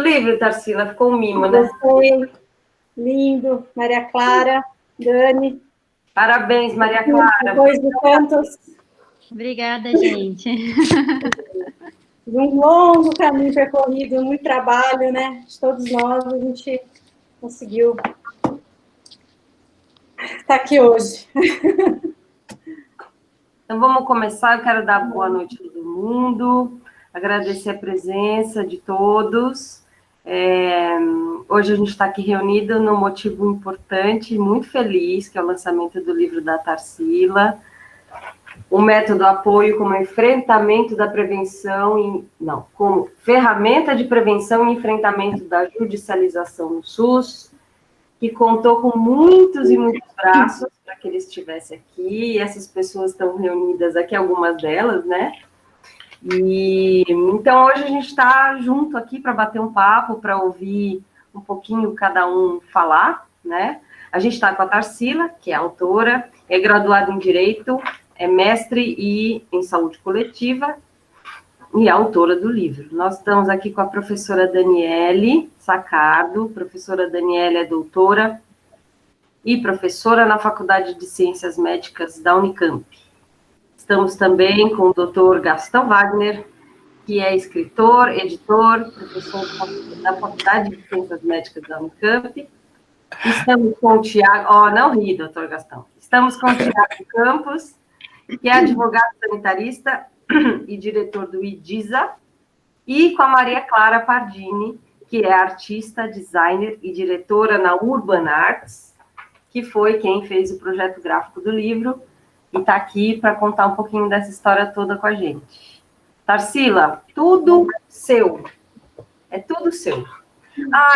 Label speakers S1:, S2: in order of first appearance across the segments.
S1: livro, Tarsila, ficou um mimo, né?
S2: Gostei, lindo, Maria Clara, Dani.
S1: Parabéns, Maria Clara.
S2: Depois de tantos...
S3: Obrigada, gente.
S2: De um longo caminho percorrido, muito trabalho, né? De todos nós, a gente conseguiu estar aqui hoje.
S1: Então, vamos começar. Eu quero dar boa noite a todo mundo, agradecer a presença de todos. Hoje a gente está aqui reunido num motivo importante, muito feliz, que é o lançamento do livro da Tarsila, o método apoio como enfrentamento da prevenção, como ferramenta de prevenção e enfrentamento da judicialização no SUS, que contou com muitos e muitos braços para que ele estivesse aqui, e essas pessoas estão reunidas aqui, algumas delas, né? E então hoje a gente está junto aqui para bater um papo, para ouvir um pouquinho cada um falar, né? A gente está com a Tarsila, que é autora, é graduada em Direito, é mestre em Saúde Coletiva e é autora do livro. Nós estamos aqui com a professora Daniele Sacardo. Professora Daniele é doutora e professora na Faculdade de Ciências Médicas da Unicamp. Estamos também com o doutor Gastão Wagner, que é escritor, editor, professor da Faculdade de Ciências Médicas da Unicamp. Estamos com o Tiago... não ri, doutor Gastão. Estamos com o Tiago Campos, que é advogado sanitarista e diretor do IDISA, e com a Maria Clara Pardini, que é artista, designer e diretora na Urban Arts, que foi quem fez o projeto gráfico do livro, e está aqui para contar um pouquinho dessa história toda com a gente. Tarsila, tudo seu. É tudo seu.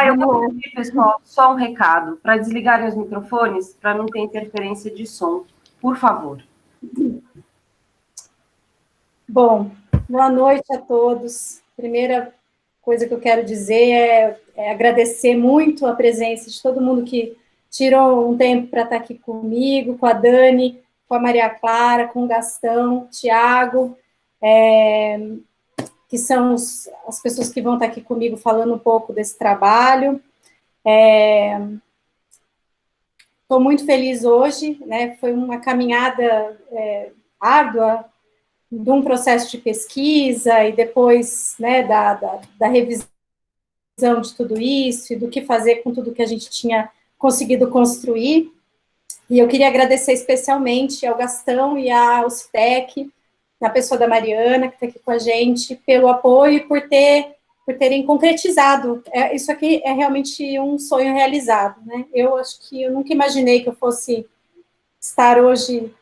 S1: Eu vou pedir, pessoal, só um recado, para desligarem os microfones, para não ter interferência de som. Por favor.
S2: Bom, boa noite a todos. Primeira coisa que eu quero dizer é agradecer muito a presença de todo mundo que tirou um tempo para estar aqui comigo, com a Dani, com a Maria Clara, com o Gastão, Tiago, que são as pessoas que vão estar aqui comigo falando um pouco desse trabalho. Estou muito feliz hoje, né? Foi uma caminhada árdua, de um processo de pesquisa e depois, né, da revisão de tudo isso e do que fazer com tudo que a gente tinha conseguido construir. E eu queria agradecer especialmente ao Gastão e ao CITEC, na pessoa da Mariana, que está aqui com a gente, pelo apoio e por terem concretizado. Isso aqui é realmente um sonho realizado, né? Eu acho que eu nunca imaginei que eu fosse estar hoje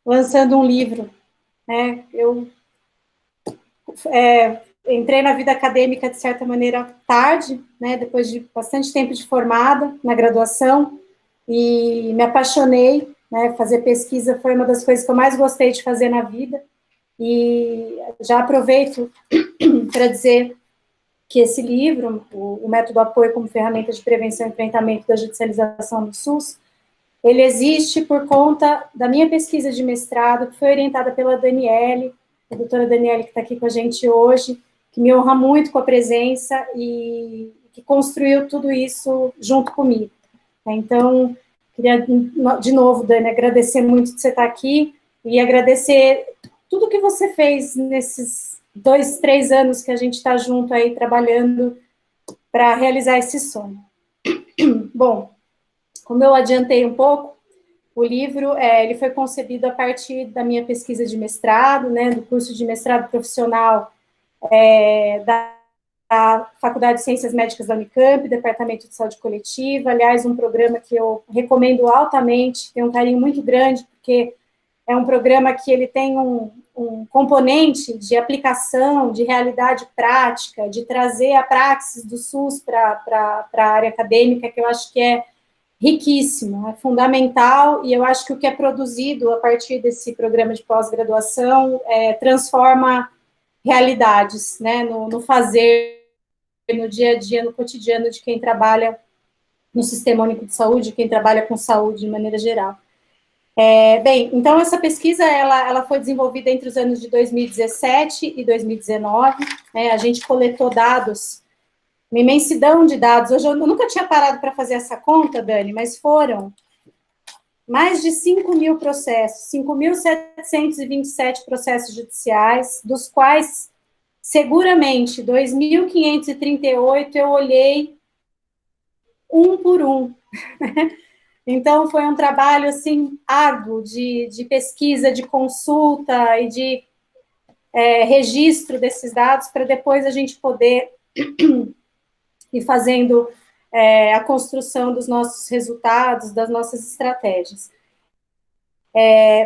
S2: lançando um livro, né? Eu entrei na vida acadêmica, de certa maneira, tarde, né? Depois de bastante tempo de formada na graduação, e me apaixonei, né? Fazer pesquisa foi uma das coisas que eu mais gostei de fazer na vida, e já aproveito para dizer que esse livro, o Método Apoio como Ferramenta de Prevenção e Enfrentamento da Judicialização no SUS, ele existe por conta da minha pesquisa de mestrado, que foi orientada pela Daniele, a doutora Daniele, que está aqui com a gente hoje, que me honra muito com a presença e que construiu tudo isso junto comigo. Então, queria, de novo, Dani, agradecer muito de você estar aqui e agradecer tudo que você fez nesses 2, 3 anos que a gente está junto aí, trabalhando para realizar esse sonho. Bom, como eu adiantei um pouco, o livro ele foi concebido a partir da minha pesquisa de mestrado, né, do curso de mestrado profissional da Faculdade de Ciências Médicas da Unicamp, Departamento de Saúde Coletiva, aliás, um programa que eu recomendo altamente, tem um carinho muito grande, porque é um programa que ele tem um componente de aplicação, de realidade prática, de trazer a praxis do SUS para a área acadêmica, que eu acho que é riquíssimo, é fundamental, e eu acho que o que é produzido a partir desse programa de pós-graduação transforma realidades, né, no fazer, no dia a dia, no cotidiano de quem trabalha no Sistema Único de Saúde, quem trabalha com saúde de maneira geral. Bem, então essa pesquisa, ela foi desenvolvida entre os anos de 2017 e 2019, né, a gente coletou dados uma imensidão de dados. Hoje eu nunca tinha parado para fazer essa conta, Dani, mas foram mais de 5.000 processos, 5.727 processos judiciais, dos quais, seguramente, 2.538 eu olhei um por um. Então, foi um trabalho, assim, árduo de pesquisa, de consulta e de registro desses dados, para depois a gente poder ir fazendo a construção dos nossos resultados, das nossas estratégias.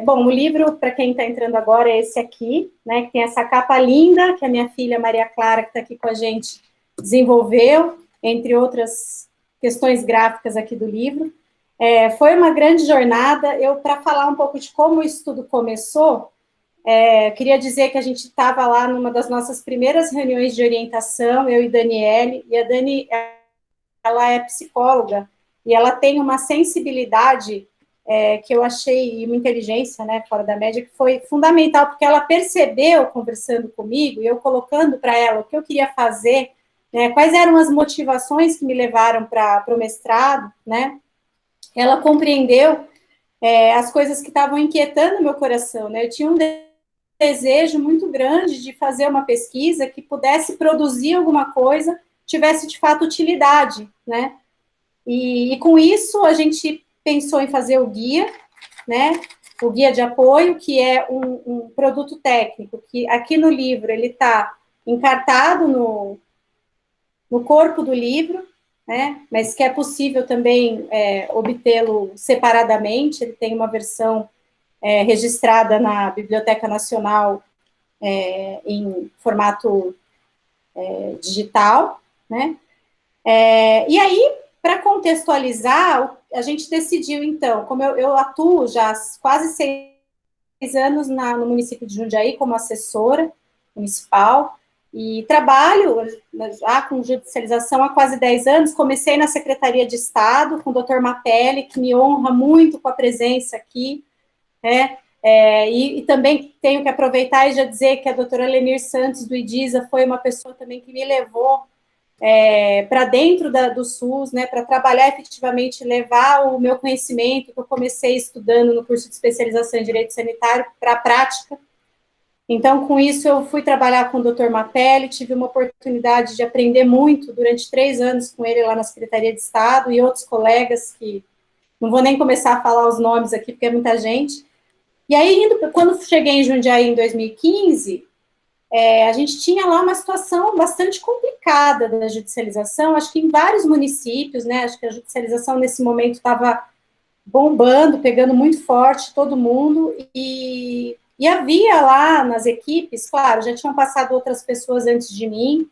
S2: Bom, o livro, para quem está entrando agora, é esse aqui, né, que tem essa capa linda, que a minha filha Maria Clara, que está aqui com a gente, desenvolveu, entre outras questões gráficas aqui do livro. Foi uma grande jornada. Para falar um pouco de como o estudo começou, queria dizer que a gente estava lá numa das nossas primeiras reuniões de orientação, eu e Daniele, e a Dani, ela é psicóloga, e ela tem uma sensibilidade que eu achei, uma inteligência, né, fora da média, que foi fundamental, porque ela percebeu, conversando comigo, e eu colocando para ela o que eu queria fazer, né, quais eram as motivações que me levaram para o mestrado, né, ela compreendeu as coisas que estavam inquietando meu coração, né, eu tinha um desejo muito grande de fazer uma pesquisa que pudesse produzir alguma coisa, tivesse de fato utilidade, né, e com isso a gente pensou em fazer o guia, né, o guia de apoio, que é um produto técnico, que aqui no livro ele está encartado no corpo do livro, né, mas que é possível também obtê-lo separadamente. Ele tem uma versão registrada na Biblioteca Nacional em formato digital, né, e aí, para contextualizar, a gente decidiu, então, como eu atuo já há quase 6 anos no município de Jundiaí como assessora municipal, e trabalho já com judicialização há quase 10 anos, comecei na Secretaria de Estado, com o Dr. Mapelli, que me honra muito com a presença aqui, né, e também tenho que aproveitar e já dizer que a doutora Lenir Santos, do IDISA, foi uma pessoa também que me levou para dentro do SUS, né, para trabalhar efetivamente, levar o meu conhecimento que eu comecei estudando no curso de especialização em Direito Sanitário para a prática. Então, com isso, eu fui trabalhar com o Dr. Mapelli, tive uma oportunidade de aprender muito durante 3 anos com ele lá na Secretaria de Estado e outros colegas que não vou nem começar a falar os nomes aqui, porque é muita gente. E aí, quando cheguei em Jundiaí em 2015, a gente tinha lá uma situação bastante complicada da judicialização, acho que em vários municípios, né, acho que a judicialização nesse momento estava bombando, pegando muito forte todo mundo, e havia lá nas equipes, claro, já tinham passado outras pessoas antes de mim,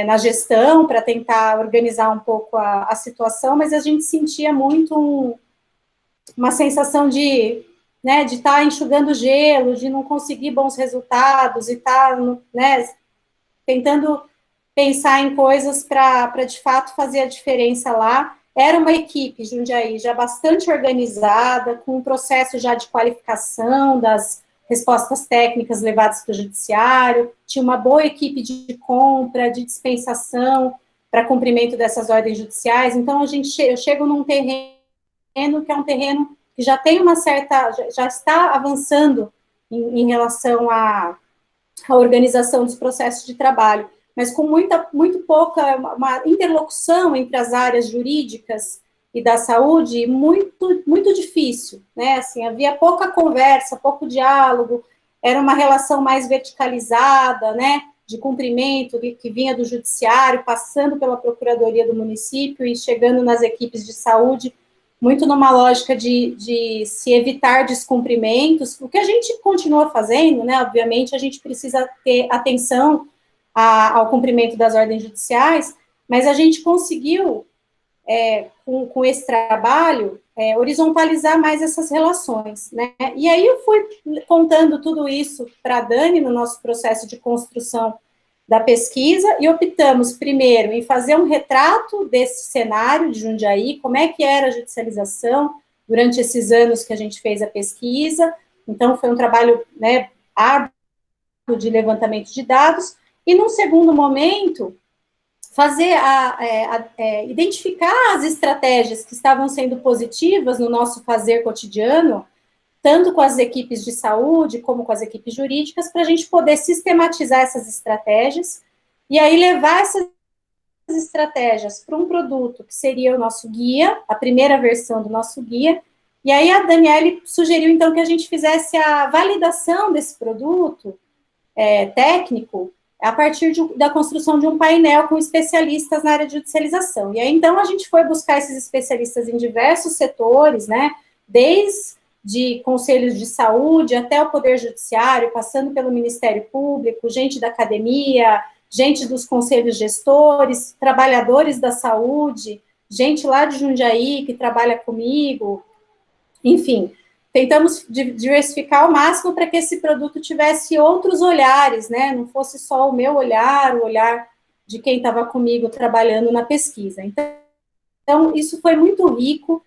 S2: na gestão, para tentar organizar um pouco a situação, mas a gente sentia muito uma sensação de estar enxugando gelo, de não conseguir bons resultados, e estar, né, tentando pensar em coisas para, de fato, fazer a diferença lá. Era uma equipe, Jundiaí, já bastante organizada, com um processo já de qualificação das respostas técnicas levadas para o judiciário, tinha uma boa equipe de compra, de dispensação, para cumprimento dessas ordens judiciais. Então, eu chego num terreno que é um terreno que já tem uma certa, já está avançando em relação à organização dos processos de trabalho, mas com muito pouca, uma interlocução entre as áreas jurídicas e da saúde, muito difícil, né, assim, havia pouca conversa, pouco diálogo, era uma relação mais verticalizada, né, de cumprimento que vinha do judiciário, passando pela procuradoria do município e chegando nas equipes de saúde, muito numa lógica de se evitar descumprimentos, o que a gente continua fazendo, né, obviamente, a gente precisa ter atenção ao cumprimento das ordens judiciais, mas a gente conseguiu, com esse trabalho, horizontalizar mais essas relações, né, e aí eu fui contando tudo isso para a Dani, no nosso processo de construção da pesquisa, e optamos primeiro em fazer um retrato desse cenário de Jundiaí, como é que era a judicialização durante esses anos que a gente fez a pesquisa. Então, foi um trabalho, né, árduo de levantamento de dados, e num segundo momento, fazer identificar as estratégias que estavam sendo positivas no nosso fazer cotidiano, tanto com as equipes de saúde como com as equipes jurídicas, para a gente poder sistematizar essas estratégias e aí levar essas estratégias para um produto que seria o nosso guia, a primeira versão do nosso guia. E aí a Daniele sugeriu, então, que a gente fizesse a validação desse produto técnico a partir da construção de um painel com especialistas na área de judicialização. E aí, então, a gente foi buscar esses especialistas em diversos setores, né, desde conselhos de saúde até o Poder Judiciário, passando pelo Ministério Público, gente da academia, gente dos conselhos gestores, trabalhadores da saúde, gente lá de Jundiaí que trabalha comigo, enfim, tentamos diversificar ao máximo para que esse produto tivesse outros olhares, né? Não fosse só o meu olhar, o olhar de quem estava comigo trabalhando na pesquisa. Então, isso foi muito rico.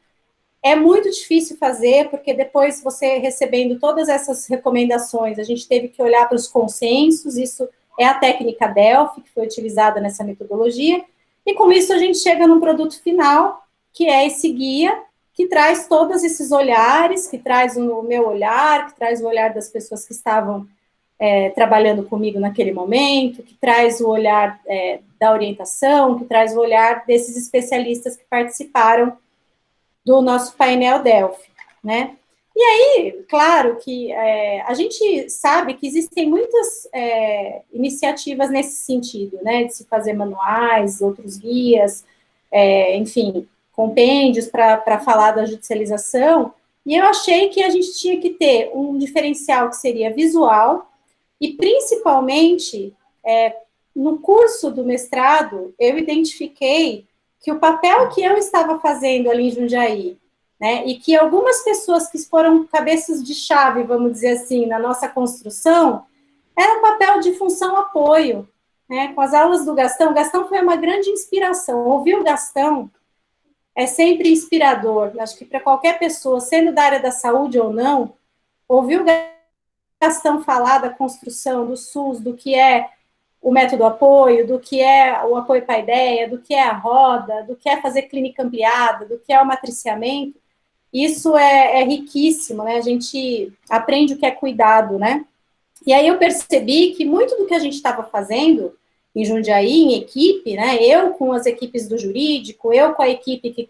S2: É muito difícil fazer, porque depois você recebendo todas essas recomendações, a gente teve que olhar para os consensos, isso é a técnica Delphi, que foi utilizada nessa metodologia, e com isso a gente chega num produto final, que é esse guia, que traz todos esses olhares, que traz o meu olhar, que traz o olhar das pessoas que estavam trabalhando comigo naquele momento, que traz o olhar da orientação, que traz o olhar desses especialistas que participaram do nosso painel Delphi, né? E aí, claro que a gente sabe que existem muitas iniciativas nesse sentido, né, de se fazer manuais, outros guias, enfim, compêndios para falar da judicialização, e eu achei que a gente tinha que ter um diferencial que seria visual, e principalmente, no curso do mestrado, eu identifiquei que o papel que eu estava fazendo ali em Jundiaí, né, e que algumas pessoas que foram cabeças de chave, vamos dizer assim, na nossa construção, era um papel de função apoio, né, com as aulas do Gastão. O Gastão foi uma grande inspiração. Ouvir o Gastão é sempre inspirador. Acho que para qualquer pessoa, sendo da área da saúde ou não, ouvir o Gastão falar da construção do SUS, do que é o método apoio, do que é o apoio para a ideia, do que é a roda, do que é fazer clínica ampliada, do que é o matriciamento, isso é riquíssimo, né? A gente aprende o que é cuidado, né? E aí eu percebi que muito do que a gente estava fazendo em Jundiaí, em equipe, né? Eu com as equipes do jurídico, eu com a equipe que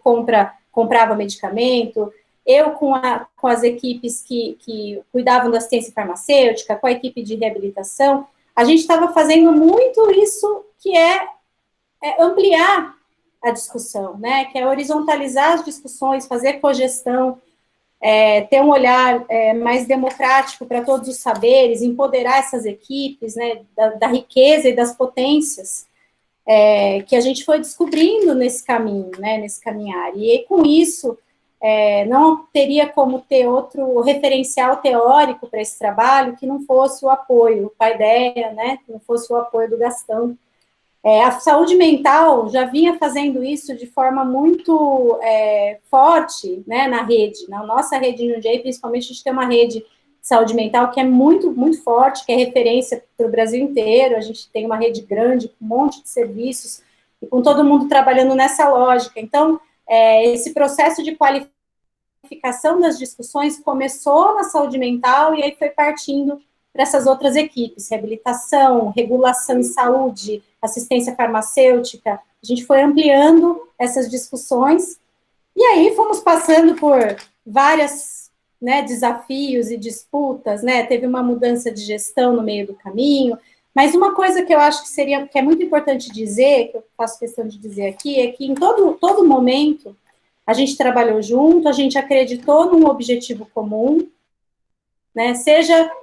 S2: comprava medicamento, eu com as equipes que cuidavam da assistência farmacêutica, com a equipe de reabilitação, a gente estava fazendo muito isso que é ampliar a discussão, né? Que é horizontalizar as discussões, fazer cogestão, ter um olhar mais democrático para todos os saberes, empoderar essas equipes, né? Da riqueza e das potências que a gente foi descobrindo nesse caminho, né? Nesse caminhar. E com isso, não teria como ter outro referencial teórico para esse trabalho que não fosse o apoio, o Paideia, né? Que não fosse o apoio do Gastão. A saúde mental já vinha fazendo isso de forma muito forte, né, na rede. Na nossa rede em Jundiaí, principalmente, a gente tem uma rede de saúde mental que é muito, muito forte, que é referência para o Brasil inteiro. A gente tem uma rede grande, com um monte de serviços, e com todo mundo trabalhando nessa lógica. Então, esse processo de qualificação das discussões começou na saúde mental e aí foi partindo para essas outras equipes, reabilitação, regulação em saúde, assistência farmacêutica. A gente foi ampliando essas discussões e aí fomos passando por vários, né, desafios e disputas, né? Teve uma mudança de gestão no meio do caminho, mas uma coisa que eu acho que é muito importante dizer, que eu faço questão de dizer aqui, é que em todo momento a gente trabalhou junto, a gente acreditou num objetivo comum, né,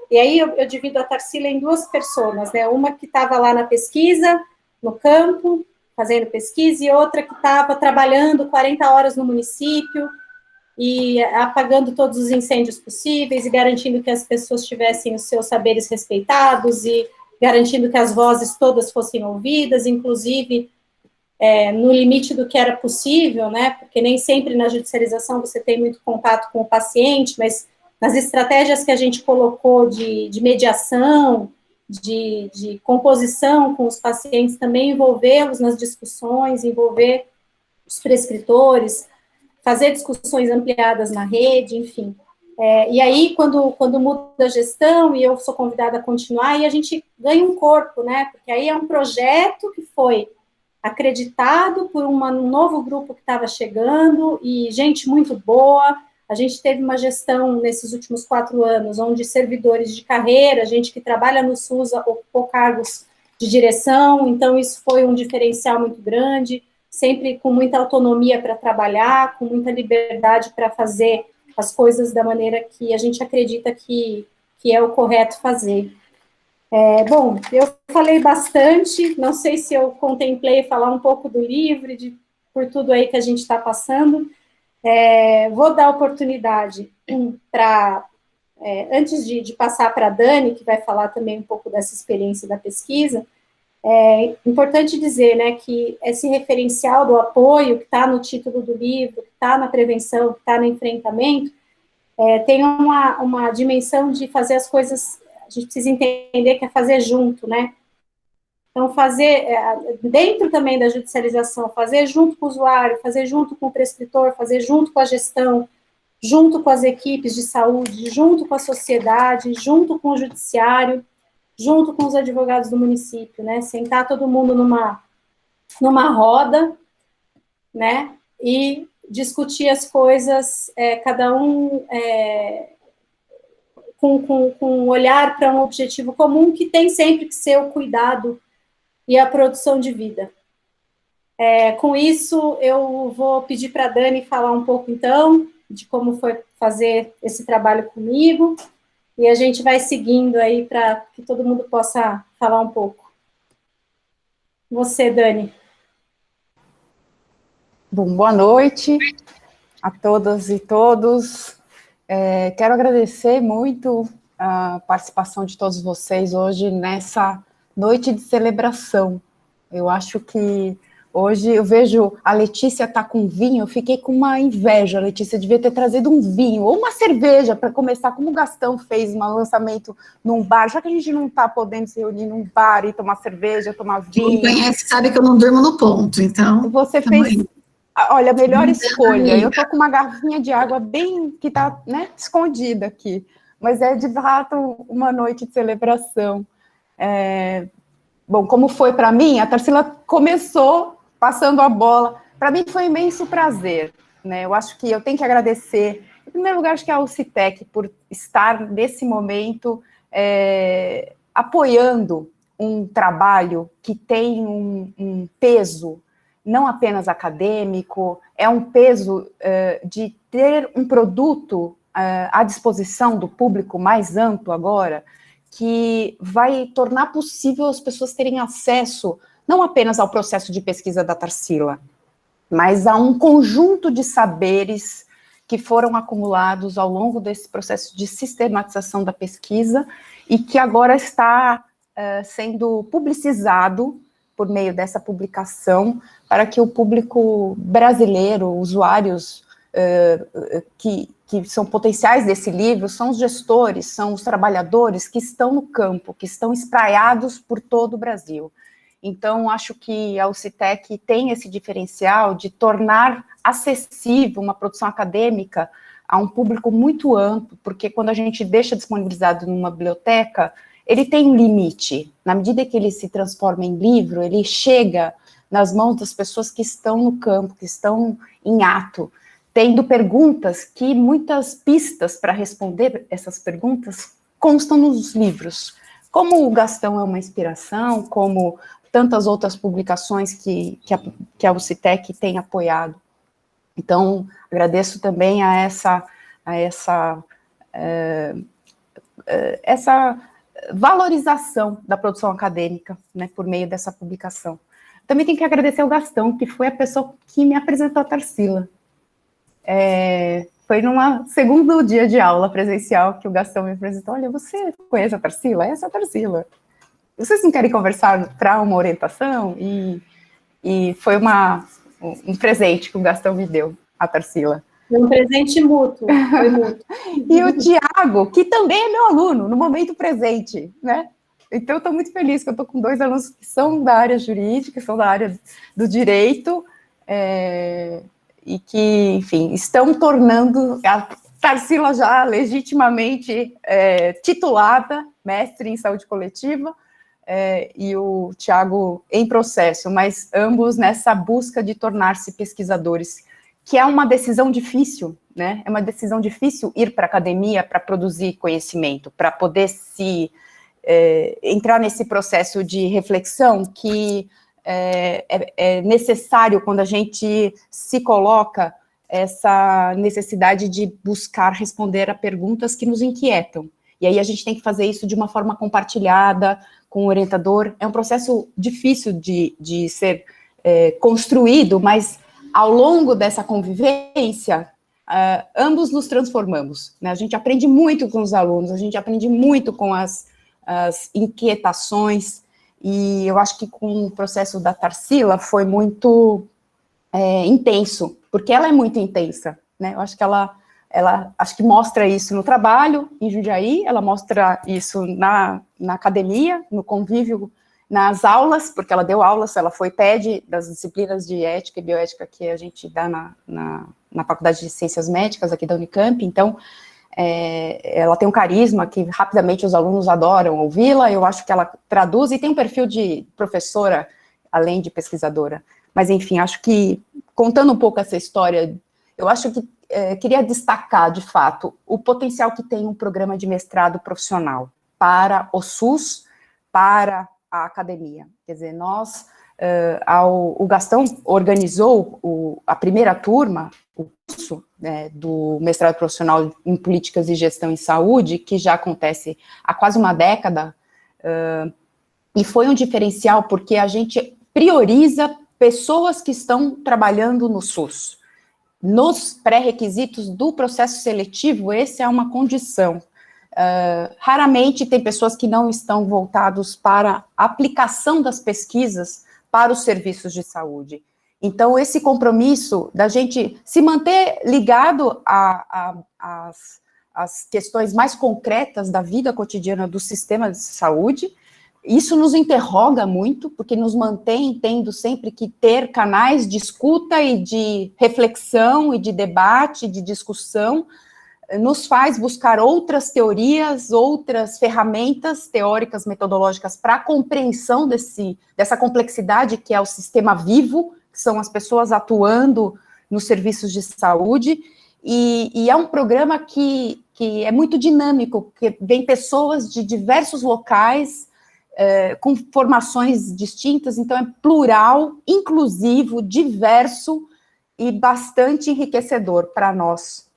S2: e aí eu divido a Tarsila em duas pessoas, né, uma que estava lá na pesquisa, no campo, fazendo pesquisa, e outra que estava trabalhando 40 horas no município, e apagando todos os incêndios possíveis, e garantindo que as pessoas tivessem os seus saberes respeitados, e garantindo que as vozes todas fossem ouvidas, inclusive no limite do que era possível, né, porque nem sempre na judicialização você tem muito contato com o paciente, mas nas estratégias que a gente colocou de mediação, de composição com os pacientes, também envolvê-los nas discussões, envolver os prescritores, fazer discussões ampliadas na rede, enfim. E aí, quando muda a gestão e eu sou convidada a continuar, aí a gente ganha um corpo, né? Porque aí é um projeto que foi acreditado por um novo grupo que estava chegando e gente muito boa. A gente teve uma gestão nesses últimos 4 anos, onde servidores de carreira, gente que trabalha no SUS, ocupou cargos de direção, então isso foi um diferencial muito grande, sempre com muita autonomia para trabalhar, com muita liberdade para fazer as coisas da maneira que a gente acredita que é o correto fazer. Bom, eu falei bastante, não sei se eu contemplei falar um pouco do livro, por tudo aí que a gente está passando. Vou dar oportunidade para, antes de passar para a Dani, que vai falar também um pouco dessa experiência da pesquisa, é importante dizer, né, que esse referencial do apoio, que está no título do livro, que está na prevenção, que está no enfrentamento, tem uma dimensão de fazer as coisas, a gente precisa entender que é fazer junto, né? Então, fazer, dentro também da judicialização, fazer junto com o usuário, fazer junto com o prescritor, fazer junto com a gestão, junto com as equipes de saúde, junto com a sociedade, junto com o judiciário, junto com os advogados do município, né? Sentar todo mundo numa roda, né? E discutir as coisas, cada um com um olhar para um objetivo comum, que tem sempre que ser o cuidado e a produção de vida. Com isso, eu vou pedir para a Dani falar um pouco, então, de como foi fazer esse trabalho comigo, e a gente vai seguindo aí para que todo mundo possa falar um pouco. Você, Dani.
S4: Bom, boa noite a todas e todos. Quero agradecer muito a participação de todos vocês hoje nessa noite de celebração. Eu acho que hoje eu vejo a Letícia tá com vinho, eu fiquei com uma inveja. A Letícia devia ter trazido um vinho ou uma cerveja para começar, como o Gastão fez um lançamento num bar, já que a gente não está podendo se reunir num bar e tomar cerveja, tomar vinho.
S5: Quem conhece sabe que eu não durmo no ponto, então...
S4: Você fez... Olha, a melhor escolha. Eu tô com uma garrafinha de água bem que tá, né, escondida aqui, mas é de fato uma noite de celebração. Bom, como foi para mim, a Tarsila começou passando a bola. Para mim foi um imenso prazer, né? Eu acho que eu tenho que agradecer, em primeiro lugar, acho que a UCTEC por estar nesse momento apoiando um trabalho que tem um peso não apenas acadêmico, é um peso de ter um produto à disposição do público mais amplo agora, que vai tornar possível as pessoas terem acesso não apenas ao processo de pesquisa da Tarsila, mas a um conjunto de saberes que foram acumulados ao longo desse processo de sistematização da pesquisa e que agora está sendo publicizado por meio dessa publicação, para que o público brasileiro, usuários que são potenciais desse livro, são os gestores, são os trabalhadores que estão no campo, que estão espraiados por todo o Brasil. Então, acho que a UCTEC tem esse diferencial de tornar acessível uma produção acadêmica a um público muito amplo, porque quando a gente deixa disponibilizado numa biblioteca, ele tem um limite. Na medida que ele se transforma em livro, ele chega nas mãos das pessoas que estão no campo, que estão em ato, tendo perguntas que muitas pistas para responder essas perguntas constam nos livros. Como o Gastão é uma inspiração, como tantas outras publicações que a UCTEC tem apoiado. Então, agradeço também a essa valorização da produção acadêmica, né, por meio dessa publicação. Também tenho que agradecer ao Gastão, que foi a pessoa que me apresentou a Tarsila. Foi num segundo dia de aula presencial que o Gastão me apresentou. Olha, você conhece a Tarsila? Essa é a Tarsila. Vocês não querem conversar para uma orientação? E foi um presente que o Gastão me deu, a Tarsila.
S2: Um presente mútuo, foi mútuo.
S4: E o Tiago, que também é meu aluno, no momento presente, né? Então, eu estou muito feliz que eu estou com 2 alunos que são da área jurídica, são da área do direito, e que, enfim, estão tornando a Tarsila já legitimamente titulada, mestre em saúde coletiva, e o Tiago em processo, mas ambos nessa busca de tornar-se pesquisadores, que é uma decisão difícil, né? É uma decisão difícil ir para a academia para produzir conhecimento, para poder entrar nesse processo de reflexão que é necessário quando a gente se coloca essa necessidade de buscar responder a perguntas que nos inquietam. E aí a gente tem que fazer isso de uma forma compartilhada, com o orientador. É um processo difícil de ser construído, mas ao longo dessa convivência, ambos nos transformamos, né? A gente aprende muito com os alunos, a gente aprende muito com as inquietações, e eu acho que com o processo da Tarsila foi muito intenso, porque ela é muito intensa, né? Eu acho que ela acho que mostra isso no trabalho, em Jundiaí, ela mostra isso na academia, no convívio, nas aulas, porque ela deu aulas, ela foi TED das disciplinas de ética e bioética que a gente dá na Faculdade de Ciências Médicas aqui da Unicamp, então ela tem um carisma que rapidamente os alunos adoram ouvi-la, eu acho que ela traduz, e tem um perfil de professora, além de pesquisadora, mas enfim, acho que, contando um pouco essa história, eu acho que queria destacar, de fato, o potencial que tem um programa de mestrado profissional para o SUS, para a academia. Quer dizer, o Gastão organizou a primeira turma, o curso do mestrado profissional em políticas e gestão em saúde, que já acontece há quase uma década, e foi um diferencial porque a gente prioriza pessoas que estão trabalhando no SUS. Nos pré-requisitos do processo seletivo, essa é uma condição. Raramente tem pessoas que não estão voltados para a aplicação das pesquisas para os serviços de saúde. Então, esse compromisso da gente se manter ligado às questões mais concretas da vida cotidiana do sistema de saúde, isso nos interroga muito, porque nos mantém tendo sempre que ter canais de escuta e de reflexão e de debate, de discussão, nos faz buscar outras teorias, outras ferramentas teóricas, metodológicas para a compreensão dessa complexidade que é o sistema vivo, que são as pessoas atuando nos serviços de saúde, e é um programa que é muito dinâmico, porque vem pessoas de diversos locais, com formações distintas, então é plural, inclusivo, diverso e bastante enriquecedor para nós,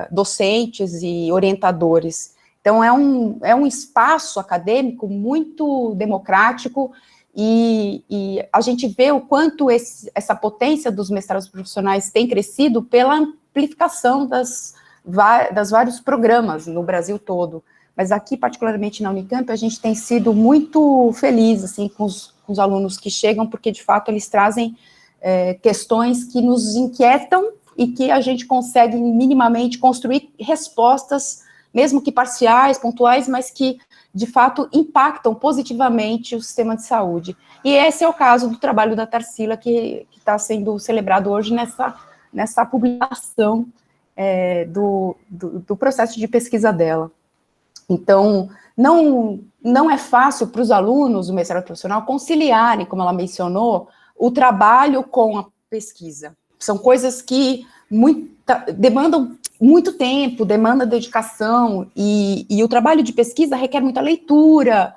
S4: docentes e orientadores. Então é um espaço acadêmico muito democrático e a gente vê o quanto essa potência dos mestrados profissionais tem crescido pela amplificação das vários programas no Brasil todo. Mas aqui, particularmente na Unicamp, a gente tem sido muito feliz, assim, com os alunos que chegam, porque, de fato, eles trazem questões que nos inquietam e que a gente consegue minimamente construir respostas, mesmo que parciais, pontuais, mas que, de fato, impactam positivamente o sistema de saúde. E esse é o caso do trabalho da Tarsila, que está sendo celebrado hoje nessa publicação do processo de pesquisa dela. Então, não é fácil para os alunos do mestrado profissional conciliarem, como ela mencionou, o trabalho com a pesquisa. São coisas que demandam muito tempo, demandam dedicação, e o trabalho de pesquisa requer muita leitura,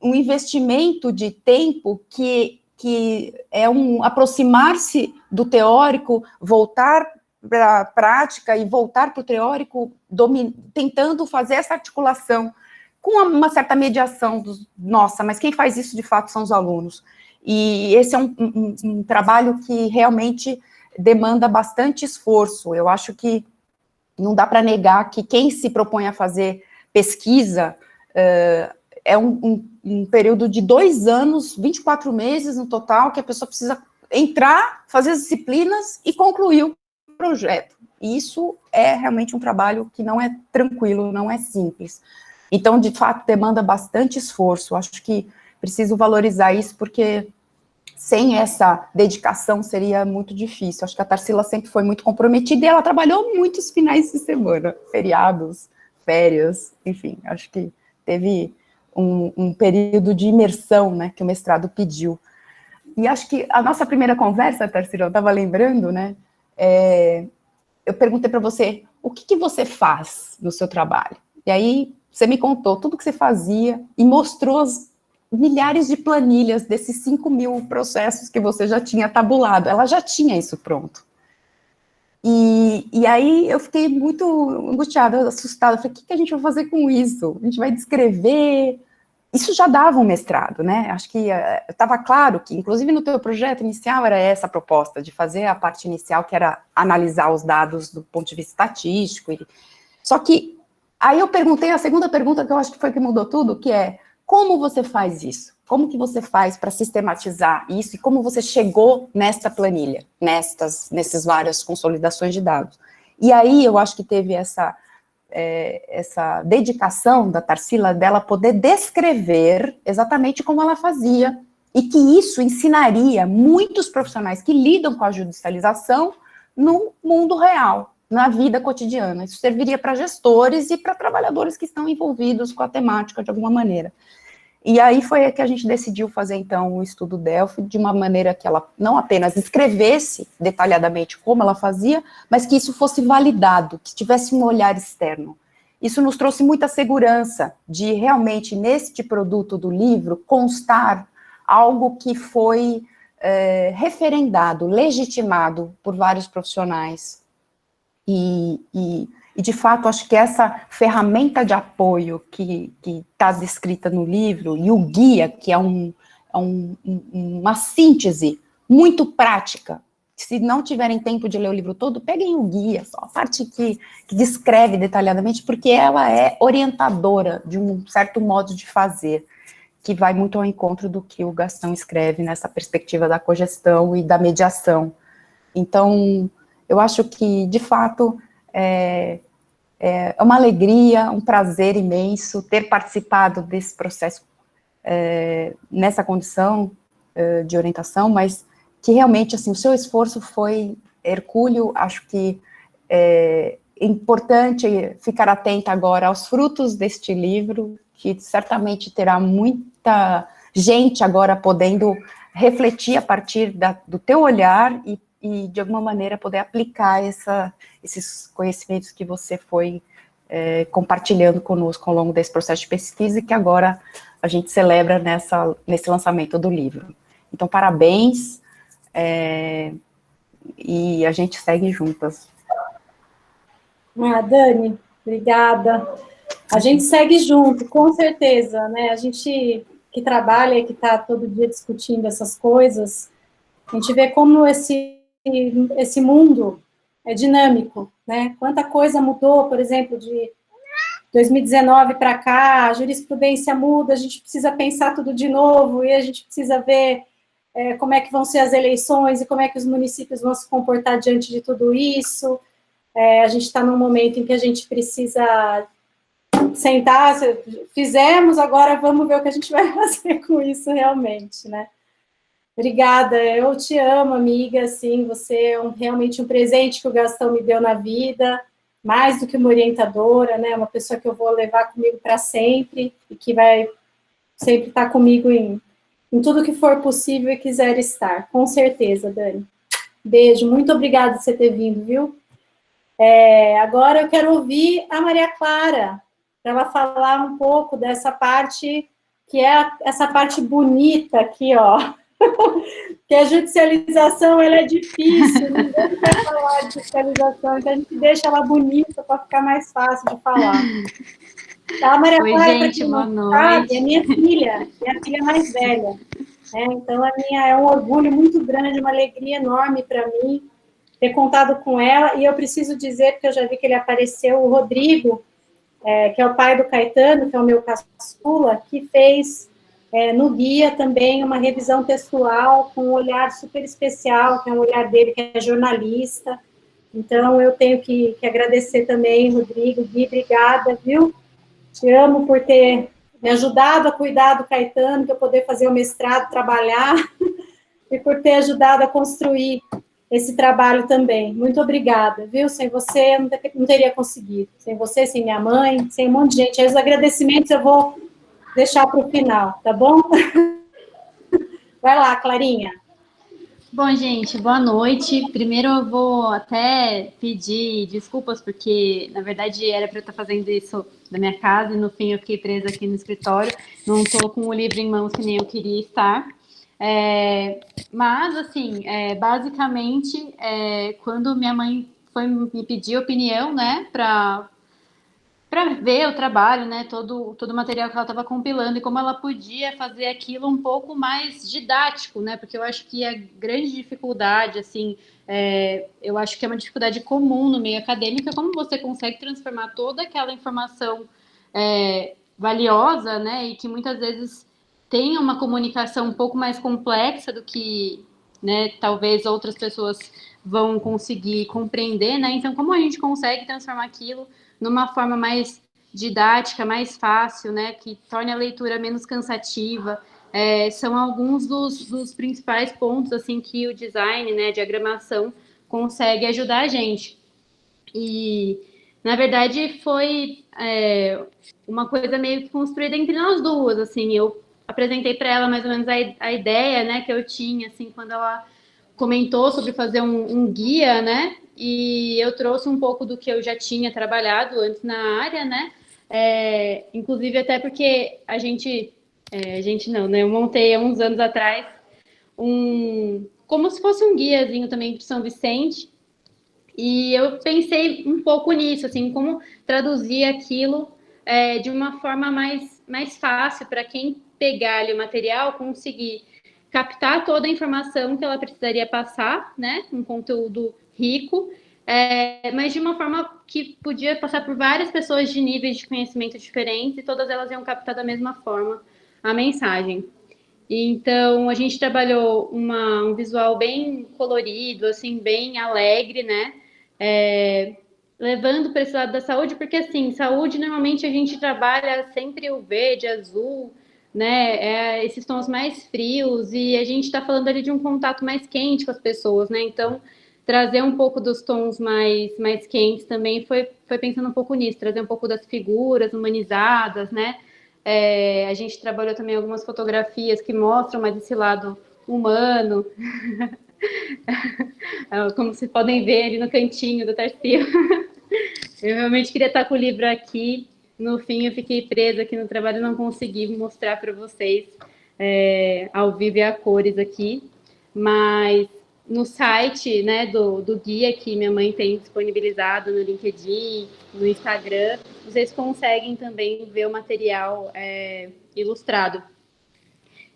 S4: um investimento de tempo que é aproximar-se do teórico, voltar para a prática e voltar para o teórico, tentando fazer essa articulação com uma certa mediação nossa, mas quem faz isso de fato são os alunos. E esse é um trabalho que realmente demanda bastante esforço. Eu acho que não dá para negar que quem se propõe a fazer pesquisa é um período de 2 anos, 24 meses no total, que a pessoa precisa entrar, fazer as disciplinas e concluir o projeto. E isso é realmente um trabalho que não é tranquilo, não é simples. Então, de fato, demanda bastante esforço. Acho que preciso valorizar isso, porque sem essa dedicação seria muito difícil. Acho que a Tarsila sempre foi muito comprometida e ela trabalhou muitos finais de semana, feriados, férias, enfim, acho que teve um período de imersão, né, que o mestrado pediu. E acho que a nossa primeira conversa, Tarsila, eu estava lembrando, né, eu perguntei para você, o que você faz no seu trabalho? E aí você me contou tudo que você fazia e mostrou as milhares de planilhas desses 5.000 processos que você já tinha tabulado. Ela já tinha isso pronto. E aí eu fiquei muito angustiada, assustada. Falei, o que a gente vai fazer com isso? A gente vai descrever? Isso já dava um mestrado, né? Acho que estava claro que, inclusive no teu projeto inicial, era essa a proposta, de fazer a parte inicial, que era analisar os dados do ponto de vista estatístico. Só que aí eu perguntei a segunda pergunta, que eu acho que foi que mudou tudo, que é, como você faz isso? Como que você faz para sistematizar isso? E como você chegou nesta planilha, nesses várias consolidações de dados? E aí eu acho que teve essa dedicação da Tarsila, dela poder descrever exatamente como ela fazia, e que isso ensinaria muitos profissionais que lidam com a judicialização no mundo real, na vida cotidiana. Isso serviria para gestores e para trabalhadores que estão envolvidos com a temática de alguma maneira. E aí foi que a gente decidiu fazer, então, o estudo Delphi de uma maneira que ela não apenas escrevesse detalhadamente como ela fazia, mas que isso fosse validado, que tivesse um olhar externo. Isso nos trouxe muita segurança de realmente, neste produto do livro, constar algo que foi referendado, legitimado por vários profissionais. E de fato, acho que essa ferramenta de apoio que está descrita no livro, e o guia, que é uma síntese muito prática. Se não tiverem tempo de ler o livro todo, peguem o guia, só a parte que descreve detalhadamente, porque ela é orientadora de um certo modo de fazer, que vai muito ao encontro do que o Gastão escreve nessa perspectiva da cogestão e da mediação. Então, eu acho que, de fato, é uma alegria, um prazer imenso ter participado desse processo nessa condição de orientação, mas que realmente, assim, o seu esforço foi hercúleo. Acho que é importante ficar atenta agora aos frutos deste livro, que certamente terá muita gente agora podendo refletir a partir do teu olhar e de alguma maneira, poder aplicar esses conhecimentos que você foi compartilhando conosco ao longo desse processo de pesquisa, e que agora a gente celebra nesse lançamento do livro. Então, parabéns, e a gente segue juntas.
S2: Dani, obrigada. A gente segue junto, com certeza, né? A gente que trabalha e que está todo dia discutindo essas coisas, a gente vê como esse mundo é dinâmico, né? Quanta coisa mudou, por exemplo, de 2019 para cá, a jurisprudência muda, a gente precisa pensar tudo de novo, e a gente precisa ver como é que vão ser as eleições e como é que os municípios vão se comportar diante de tudo isso. A gente está num momento em que a gente precisa sentar, fizemos, agora vamos ver o que a gente vai fazer com isso realmente, né? Obrigada, eu te amo, amiga, assim, você é realmente um presente que o Gastão me deu na vida, mais do que uma orientadora, né, uma pessoa que eu vou levar comigo para sempre, e que vai sempre estar comigo em tudo que for possível e quiser estar, com certeza, Dani. Beijo, muito obrigada por você ter vindo, viu? Agora eu quero ouvir a Maria Clara, para ela falar um pouco dessa parte, que é essa parte bonita aqui, ó, que a judicialização, ela é difícil, ninguém quer falar de judicialização, então a gente deixa ela bonita para ficar mais fácil de falar. A Maria
S3: Oi,
S2: Clara,
S3: gente, boa noite.
S2: Sabe, é minha filha mais velha, né? Então é um orgulho muito grande, uma alegria enorme para mim ter contado com ela, e eu preciso dizer, porque eu já vi que ele apareceu, o Rodrigo, que é o pai do Caetano, que é o meu caçula, que fez no guia também uma revisão textual com um olhar super especial, que é um olhar dele, que é jornalista. Então, eu tenho que agradecer também, Rodrigo, Gui, obrigada, viu? Te amo por ter me ajudado a cuidar do Caetano, para eu poder fazer o mestrado, trabalhar, e por ter ajudado a construir esse trabalho também. Muito obrigada, viu? Sem você, eu não teria conseguido. Sem você, sem minha mãe, sem um monte de gente. Aí os agradecimentos eu vou deixar para o final, tá bom? Vai lá, Clarinha.
S3: Bom, gente, boa noite. Primeiro eu vou até pedir desculpas, porque na verdade era para eu estar fazendo isso da minha casa e no fim eu fiquei presa aqui no escritório. Não estou com o livro em mãos que nem eu queria estar. Mas, assim, basicamente, quando minha mãe foi me pedir opinião, né, para ver o trabalho, né, todo o material que ela estava compilando e como ela podia fazer aquilo um pouco mais didático, né, porque eu acho que a grande dificuldade, assim, eu acho que é uma dificuldade comum no meio acadêmico, é como você consegue transformar toda aquela informação valiosa, né, e que muitas vezes tem uma comunicação um pouco mais complexa do que, né, talvez outras pessoas vão conseguir compreender, né, então como a gente consegue transformar aquilo numa forma mais didática, mais fácil, né, que torne a leitura menos cansativa. São alguns dos principais pontos assim que o design, né, a diagramação consegue ajudar a gente. E, na verdade, foi uma coisa meio que construída entre nós duas, assim, eu apresentei para ela mais ou menos a ideia, né, que eu tinha, assim, quando ela comentou sobre fazer um guia, né? E eu trouxe um pouco do que eu já tinha trabalhado antes na área, né? Inclusive até porque a gente não, né? Eu montei há uns anos atrás como se fosse um guiazinho também para São Vicente. E eu pensei um pouco nisso, assim, como traduzir aquilo de uma forma mais fácil para quem pegar ali o material conseguir captar toda a informação que ela precisaria passar, né? Um conteúdo rico, mas de uma forma que podia passar por várias pessoas de níveis de conhecimento diferentes e todas elas iam captar da mesma forma a mensagem. Então, a gente trabalhou um visual bem colorido, assim, bem alegre, né? Levando para esse lado da saúde, porque, assim, saúde, normalmente a gente trabalha sempre o verde, azul, né? Esses tons mais frios, e a gente está falando ali de um contato mais quente com as pessoas, né? Então, trazer um pouco dos tons mais quentes também foi pensando um pouco nisso, trazer um pouco das figuras humanizadas, né? A gente trabalhou também algumas fotografias que mostram mais esse lado humano, como vocês podem ver ali no cantinho do Tarcísio. Eu realmente queria estar com o livro aqui, no fim eu fiquei presa aqui no trabalho e não consegui mostrar para vocês ao vivo e a cores aqui, mas no site, né, do guia que minha mãe tem disponibilizado no LinkedIn, no Instagram, vocês conseguem também ver o material ilustrado.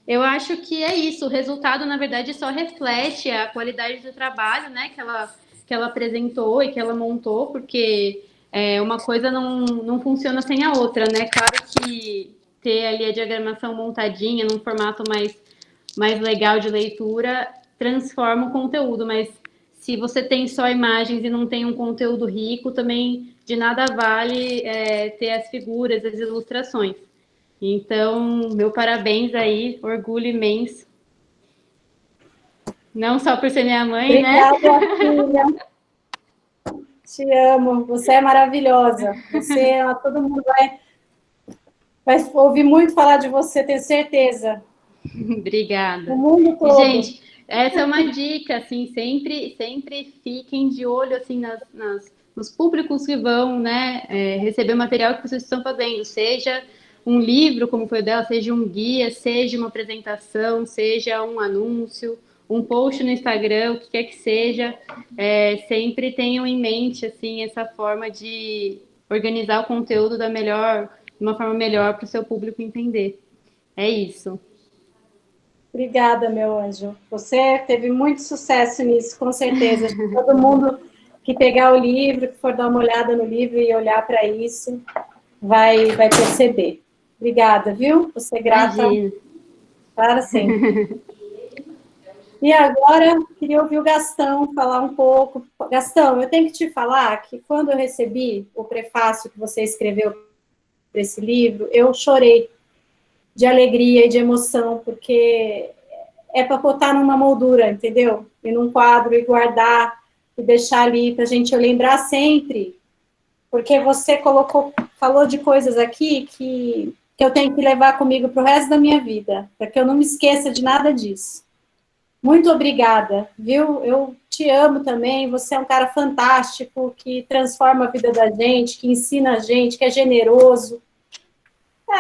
S3: Eu acho que é isso, o resultado, na verdade, só reflete a qualidade do trabalho, né, que ela apresentou e que ela montou, porque uma coisa não funciona sem a outra, né? Claro que ter ali a diagramação montadinha num formato mais legal de leitura transforma o conteúdo, mas se você tem só imagens e não tem um conteúdo rico, também de nada vale ter as figuras, as ilustrações. Então, meu parabéns aí, orgulho imenso. Não só por ser minha mãe,
S2: Obrigada,
S3: né?
S2: filha. Te amo, você é maravilhosa. Todo mundo vai ouvir muito falar de você, tenho certeza.
S3: Obrigada.
S2: O mundo todo.
S3: E, gente, essa é uma dica, assim, sempre fiquem de olho, assim, nos públicos que vão, né, receber o material que vocês estão fazendo, seja um livro, como foi o dela, seja um guia, seja uma apresentação, seja um anúncio, um post no Instagram, o que quer que seja, sempre tenham em mente, assim, essa forma de organizar o conteúdo de uma forma melhor para o seu público entender. É isso.
S2: Obrigada, meu anjo. Você teve muito sucesso nisso, com certeza. Todo mundo que pegar o livro, que for dar uma olhada no livro e olhar para isso, vai perceber. Obrigada, viu? Você é grata.
S3: Imagina.
S2: Para sempre. E agora, queria ouvir o Gastão falar um pouco. Gastão, eu tenho que te falar que quando eu recebi o prefácio que você escreveu para esse livro, eu chorei de alegria e de emoção, porque é para botar numa moldura, entendeu? E num quadro, e guardar, e deixar ali para a gente lembrar sempre, porque você falou de coisas aqui que eu tenho que levar comigo para o resto da minha vida, para que eu não me esqueça de nada disso. Muito obrigada, viu? Eu te amo também, você é um cara fantástico, que transforma a vida da gente, que ensina a gente, que é generoso.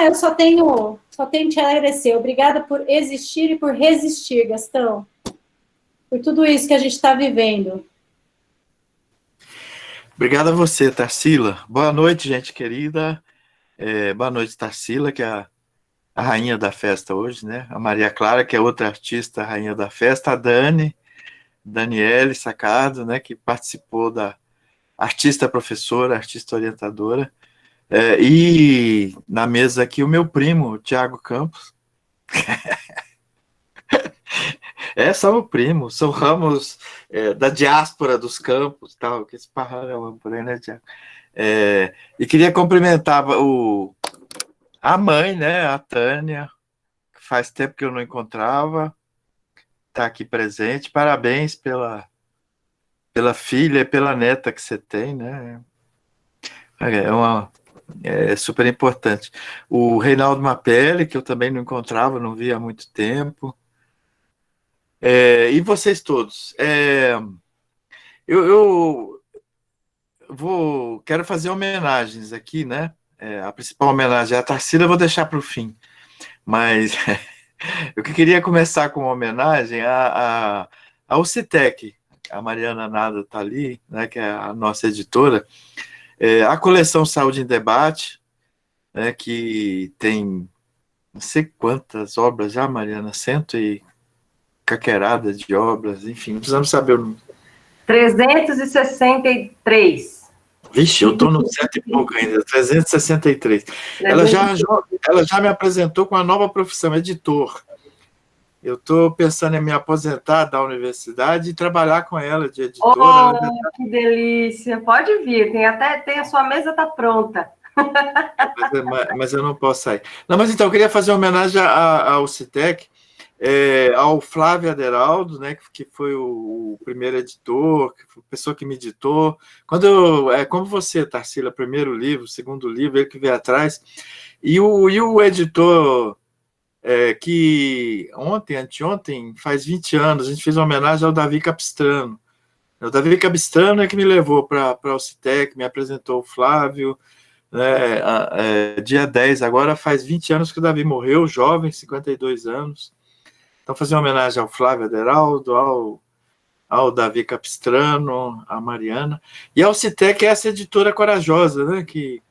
S2: Eu só tenho que te agradecer. Obrigada por existir e por resistir, Gastão. Por tudo isso que a gente está vivendo.
S6: Obrigado a você, Tarsila. Boa noite, gente querida. Boa noite, Tarsila, que é a rainha da festa hoje, né? A Maria Clara, que é outra artista, rainha da festa. A Daniele Sacado, né? Que participou da artista professora, artista orientadora. E na mesa aqui o meu primo, Tiago Campos. Só o primo, somos da diáspora dos campos, tal, que esparrama por aí, né, Tiago? E queria cumprimentar a mãe, né, a Tânia, que faz tempo que eu não encontrava, está aqui presente. Parabéns pela filha e pela neta que você tem, né? É super importante. O Reinaldo Mapelli, que eu também não encontrava, não via há muito tempo. E vocês todos? Eu quero fazer homenagens aqui, né? A principal homenagem à Tarsila eu vou deixar para o fim. Mas eu queria começar com uma homenagem ao Citec. A Mariana Nada está ali, né, que é a nossa editora. A coleção Saúde em Debate, né, que tem não sei quantas obras já, Mariana, 100 e caquerada de obras, enfim, precisamos saber o número.
S1: 363.
S6: Vixe, eu estou no 100 e pouco ainda, 363. Ela já me apresentou com a nova profissão, editor. Eu estou pensando em me aposentar da universidade e trabalhar com ela de editora.
S1: Que delícia! Pode vir, tem a sua mesa está pronta.
S6: Mas eu não posso sair. Não, mas então, eu queria fazer uma homenagem ao Citec, ao Flávio Aderaldo, né, que foi o primeiro editor, que foi a pessoa que me editou. Como você, Tarsila, primeiro livro, segundo livro, ele que veio atrás. E o editor, que anteontem, faz 20 anos, a gente fez uma homenagem ao Davi Capistrano. O Davi Capistrano é que me levou para o Citec, me apresentou o Flávio, né, dia 10, agora faz 20 anos que o Davi morreu, jovem, 52 anos. Então, fazer uma homenagem ao Flávio Aderaldo, ao Davi Capistrano, à Mariana, e ao Citec, essa editora corajosa, né, que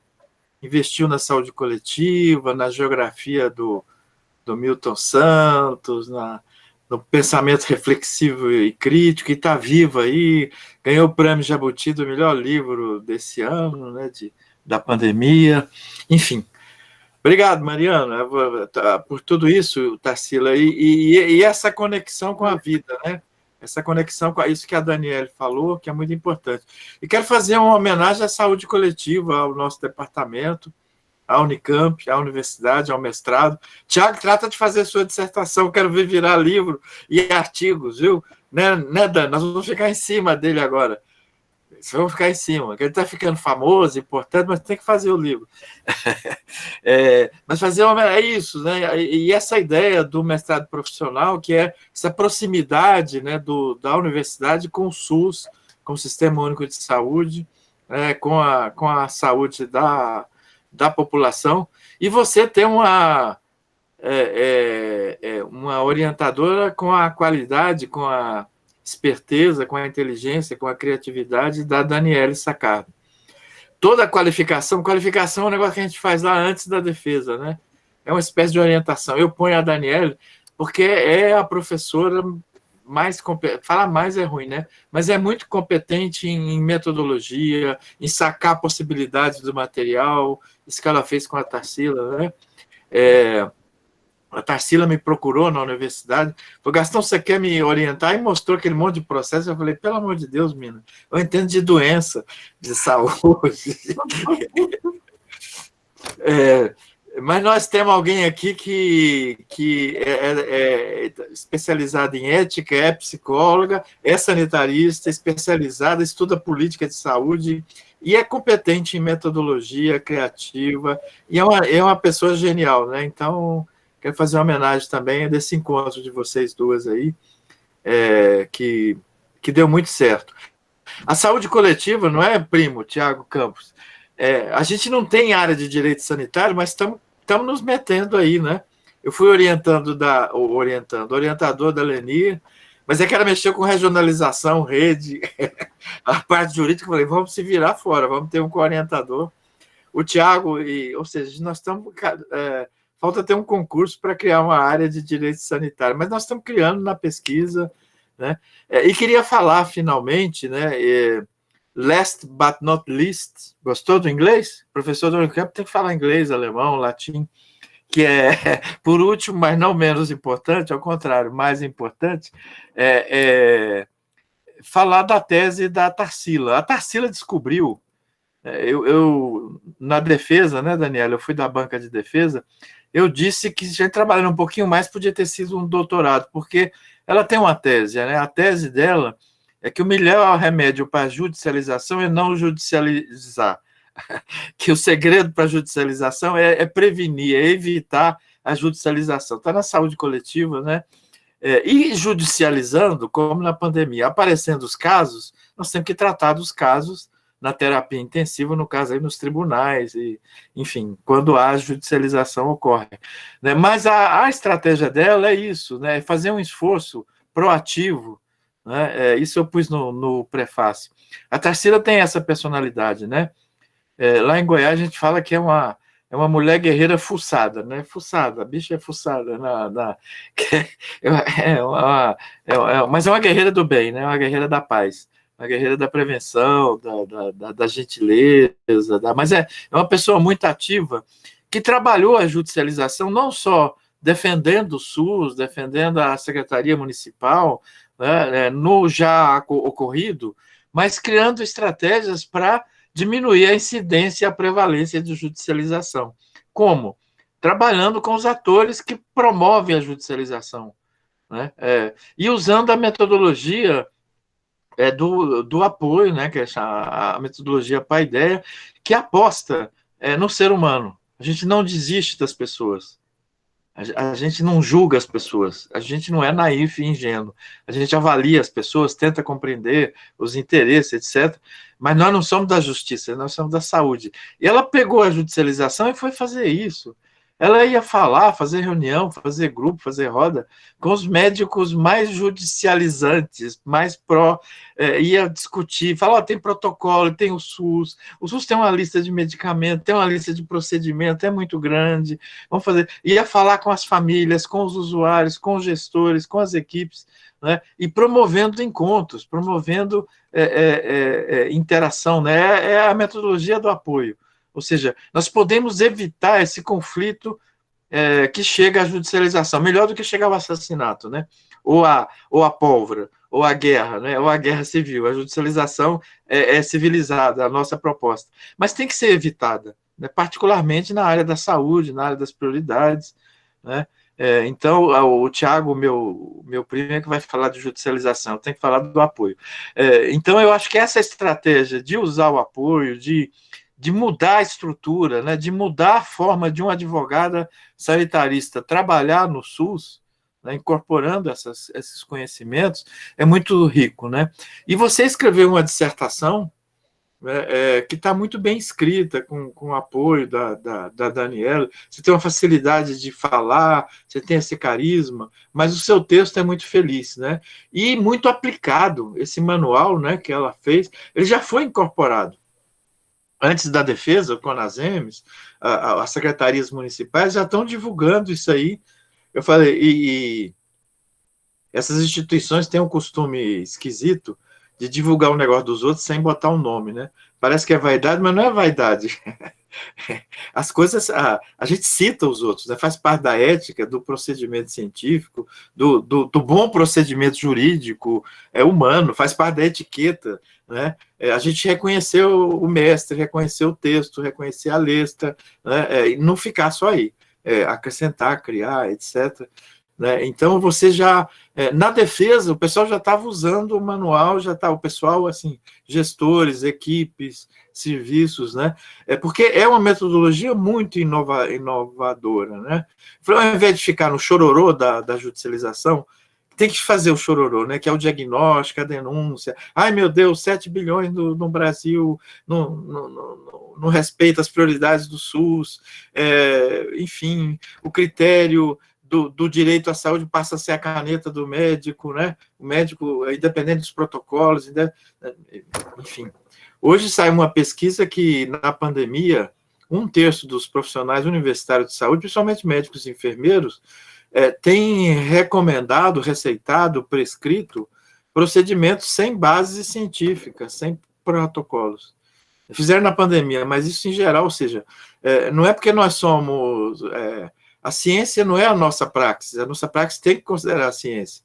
S6: investiu na saúde coletiva, na geografia do Milton Santos, no pensamento reflexivo e crítico, e está viva aí, ganhou o prêmio Jabuti do melhor livro desse ano, né, da pandemia, enfim. Obrigado, Mariana, por tudo isso, Tarsila, e essa conexão com a vida, né? Essa conexão com isso que a Daniele falou, que é muito importante. E quero fazer uma homenagem à saúde coletiva, ao nosso departamento, à Unicamp, à universidade, ao mestrado. Tiago, trata de fazer sua dissertação, quero ver virar livro e artigos, viu? Né, Dani? Nós vamos ficar em cima dele agora. Vamos ficar em cima, porque ele está ficando famoso, importante, mas tem que fazer o livro. Mas fazer é isso, né? E essa ideia do mestrado profissional, que é essa proximidade, né, da universidade com o SUS, com o Sistema Único de Saúde, com a saúde da população, e você ter uma orientadora com a qualidade, com a esperteza, com a inteligência, com a criatividade da Daniele Sacado. Toda a qualificação é um negócio que a gente faz lá antes da defesa, né? É uma espécie de orientação. Eu ponho a Daniele porque é a professora mais competente, falar mais é ruim, né? Mas é muito competente em metodologia, em sacar possibilidades do material, isso que ela fez com a Tarsila, né? A Tarsila me procurou na universidade, falou, Gastão, você quer me orientar? E mostrou aquele monte de processo. Eu falei, pelo amor de Deus, mina, eu entendo de doença, de saúde. Mas nós temos alguém aqui que é especializada em ética, é psicóloga, é sanitarista, especializada, estuda política de saúde e é competente em metodologia criativa, e é uma pessoa genial, né? Então, quero fazer uma homenagem também desse encontro de vocês duas aí, que deu muito certo. A saúde coletiva, não é, primo, Tiago Campos? A gente não tem área de direito sanitário, mas estamos nos metendo aí, né? Eu fui orientador da Leni, mas é que ela mexeu com regionalização, rede, a parte jurídica, eu falei, vamos se virar fora, vamos ter um co-orientador. O Tiago, ou seja, nós estamos... falta ter um concurso para criar uma área de direito sanitário, mas nós estamos criando na pesquisa, né? E queria falar, finalmente, né? Last but not least, gostou do inglês? O professor do Unicamp tem que falar inglês, alemão, latim, que é, por último, mas não menos importante, ao contrário, mais importante, falar da tese da Tarsila. A Tarsila descobriu, eu na defesa, né, Daniela, eu fui da banca de defesa, eu disse que se a gente trabalhando um pouquinho mais, podia ter sido um doutorado, porque ela tem uma tese, né? A tese dela é que o melhor remédio para a judicialização é não judicializar. Que o segredo para a judicialização é prevenir, é evitar a judicialização. Está na saúde coletiva, né? E judicializando, como na pandemia, aparecendo os casos, nós temos que tratar dos casos na terapia intensiva, no caso aí nos tribunais, e, enfim, quando a judicialização ocorre. Né? Mas a estratégia dela é isso, né? É fazer um esforço proativo, né? Isso eu pus no prefácio. A Tarsila tem essa personalidade, né? Lá em Goiás a gente fala que é uma mulher guerreira fuçada, né? Fuçada, a bicha é fuçada. Mas é uma guerreira do bem, né? Uma guerreira da paz, uma guerreira da prevenção, da gentileza, mas é uma pessoa muito ativa que trabalhou a judicialização não só defendendo o SUS, defendendo a Secretaria Municipal, né, no já ocorrido, mas criando estratégias para diminuir a incidência e a prevalência de judicialização. Como? Trabalhando com os atores que promovem a judicialização, né? E usando a metodologia do apoio, né, que é a metodologia Paideia, que aposta no ser humano. A gente não desiste das pessoas. A gente não julga as pessoas, a gente não é naif e ingênuo, a gente avalia as pessoas, tenta compreender os interesses, etc., mas nós não somos da justiça, nós somos da saúde. E ela pegou a judicialização e foi fazer isso. Ela ia falar, fazer reunião, fazer grupo, fazer roda com os médicos mais judicializantes, mais ia discutir, falar, tem protocolo, tem o SUS tem uma lista de medicamentos, tem uma lista de procedimento, é muito grande, vamos fazer, ia falar com as famílias, com os usuários, com os gestores, com as equipes, né, e promovendo encontros, promovendo interação, né, é a metodologia do apoio. Ou seja, nós podemos evitar esse conflito que chega à judicialização, melhor do que chegar ao assassinato, né? Ou a pólvora, ou a guerra, né? Ou a guerra civil. A judicialização é civilizada, a nossa proposta. Mas tem que ser evitada, né? Particularmente na área da saúde, na área das prioridades, né? Então, o Tiago, meu primo, é que vai falar de judicialização, tem que falar do apoio. Então, eu acho que essa estratégia de usar o apoio, de mudar a estrutura, né, de mudar a forma de um advogado sanitarista trabalhar no SUS, né, incorporando esses conhecimentos, é muito rico, né? E você escreveu uma dissertação, né, que está muito bem escrita, com o apoio da Daniela, você tem uma facilidade de falar, você tem esse carisma, mas o seu texto é muito feliz, né? E muito aplicado. Esse manual, né, que ela fez, ele já foi incorporado. Antes da defesa, o CONASEMES, as secretarias municipais já estão divulgando isso aí. Eu falei, e essas instituições têm um costume esquisito de divulgar o negócio dos outros sem botar o nome, né? Parece que é vaidade, mas não é vaidade. As coisas, a gente cita os outros, né? Faz parte da ética, do procedimento científico, do bom procedimento jurídico, humano, faz parte da etiqueta, né? A gente reconhecer o mestre, reconhecer o texto, reconhecer a letra, né? E não ficar só aí, acrescentar, criar, etc. Né? Então, você já, na defesa, o pessoal já estava usando o manual, o pessoal, assim, gestores, equipes, serviços, né? Porque é uma metodologia muito inovadora, né? Ao invés de ficar no chororô da judicialização, tem que fazer o chororô, né? Que é o diagnóstico, a denúncia. Ai, meu Deus, 7 bilhões no Brasil não respeita as prioridades do SUS, enfim, o critério do direito à saúde passa a ser a caneta do médico, né? O médico, independente dos protocolos, enfim. Hoje sai uma pesquisa que, na pandemia, 1/3 dos profissionais universitários de saúde, principalmente médicos e enfermeiros, tem recomendado, receitado, prescrito procedimentos sem base científica, sem protocolos. Fizeram na pandemia, mas isso em geral, ou seja, não é porque nós somos... a ciência não é a nossa praxis tem que considerar a ciência,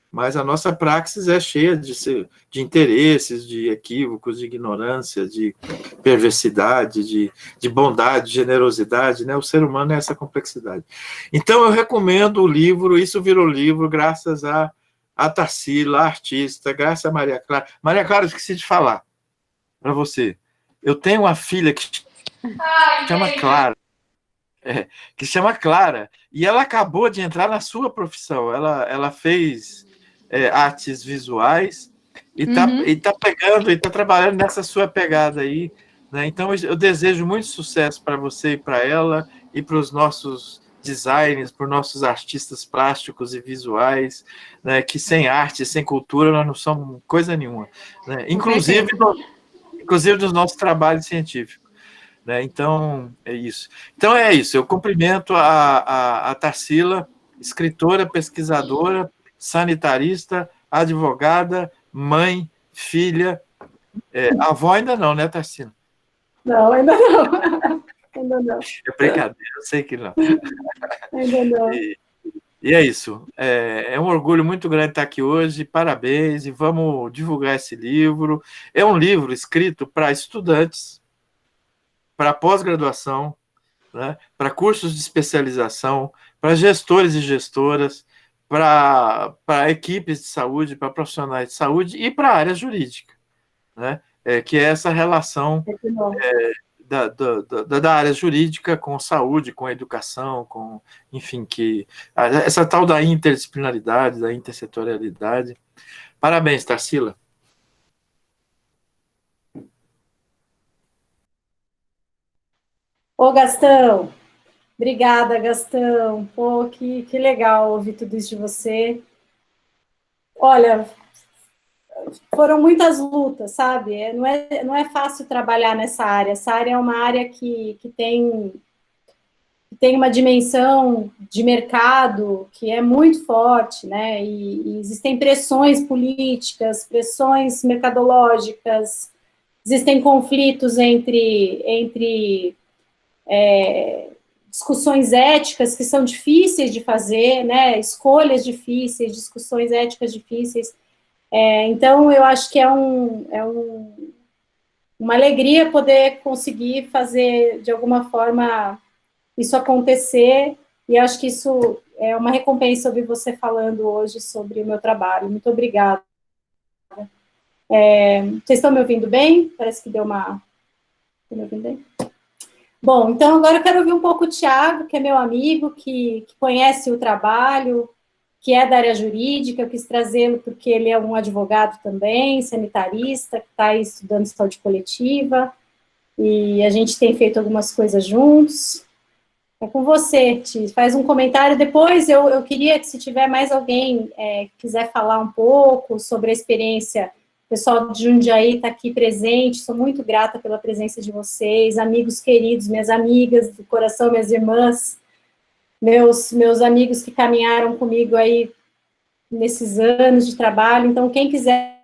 S6: mas a nossa praxis é cheia de interesses, de equívocos, de ignorância, de perversidade, de bondade, de generosidade, né? O ser humano é essa complexidade. Então, eu recomendo o livro, isso virou livro graças a Tarsila, a artista, graças a Maria Clara. Maria Clara, eu esqueci de falar para você. Eu tenho uma filha que chama Clara. Que chama Clara, e ela acabou de entrar na sua profissão. Ela fez artes visuais e está pegando, e está trabalhando nessa sua pegada aí, né? Então, eu desejo muito sucesso para você e para ela, e para os nossos designers, para os nossos artistas plásticos e visuais, né? Que sem arte, sem cultura, nós não somos coisa nenhuma, né? Inclusive dos nossos trabalhos científicos. Né? Então, é isso. Eu cumprimento a Tarsila, escritora, pesquisadora, sanitarista, advogada, mãe, filha, avó ainda não, né, Tarsila?
S2: Não, ainda não. Ainda não.
S6: É brincadeira, eu sei que não.
S2: Ainda não.
S6: E é isso. É um orgulho muito grande estar aqui hoje, parabéns, e vamos divulgar esse livro. É um livro escrito para estudantes, para pós-graduação, né, para cursos de especialização, para gestores e gestoras, para equipes de saúde, para profissionais de saúde e para a área jurídica, né, que é essa relação da área jurídica com saúde, com educação, enfim, essa tal da interdisciplinaridade, da intersetorialidade. Parabéns, Tarsila.
S2: Ô, Gastão, obrigada, Gastão. Pô, que legal ouvir tudo isso de você. Olha, foram muitas lutas, sabe? Não é fácil trabalhar nessa área. Essa área é uma área que tem uma dimensão de mercado que é muito forte, né? E existem pressões políticas, pressões mercadológicas, existem conflitos entre discussões éticas que são difíceis de fazer, né? Escolhas difíceis, discussões éticas difíceis. Então, eu acho que é uma alegria poder conseguir fazer, de alguma forma, isso acontecer, e acho que isso é uma recompensa ouvir você falando hoje sobre o meu trabalho. Muito obrigada. Vocês estão me ouvindo bem? Parece que deu uma... Estão me ouvindo bem? Bom, então agora eu quero ouvir um pouco o Thiago, que é meu amigo, que conhece o trabalho, que é da área jurídica. Eu quis trazê-lo porque ele é um advogado também, sanitarista, que está aí estudando saúde coletiva, e a gente tem feito algumas coisas juntos. É com você, Ti. Faz um comentário. Depois eu queria que, se tiver mais alguém que quiser falar um pouco sobre a experiência, o pessoal de Jundiaí está aqui presente, sou muito grata pela presença de vocês, amigos queridos, minhas amigas do coração, minhas irmãs, meus amigos que caminharam comigo aí nesses anos de trabalho. Então, quem quiser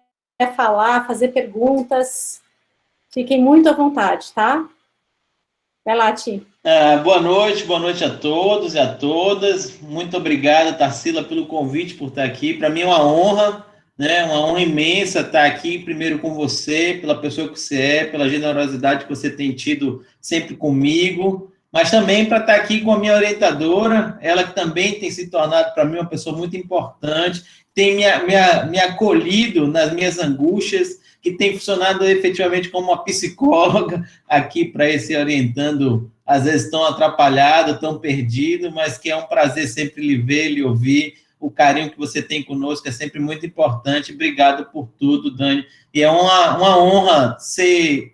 S2: falar, fazer perguntas, fiquem muito à vontade, tá? Vai lá, Ti.
S7: Boa noite a todos e a todas. Muito obrigado, Tarsila, pelo convite, por estar aqui. Para mim é uma honra, né? Uma honra imensa estar aqui, primeiro com você, pela pessoa que você é, pela generosidade que você tem tido sempre comigo, mas também para estar aqui com a minha orientadora, ela que também tem se tornado para mim uma pessoa muito importante, tem me acolhido nas minhas angústias, que tem funcionado efetivamente como uma psicóloga aqui para esse orientando, às vezes tão atrapalhado, tão perdido, mas que é um prazer sempre lhe ver, lhe ouvir. O carinho que você tem conosco é sempre muito importante. Obrigado por tudo, Dani. E é uma honra ser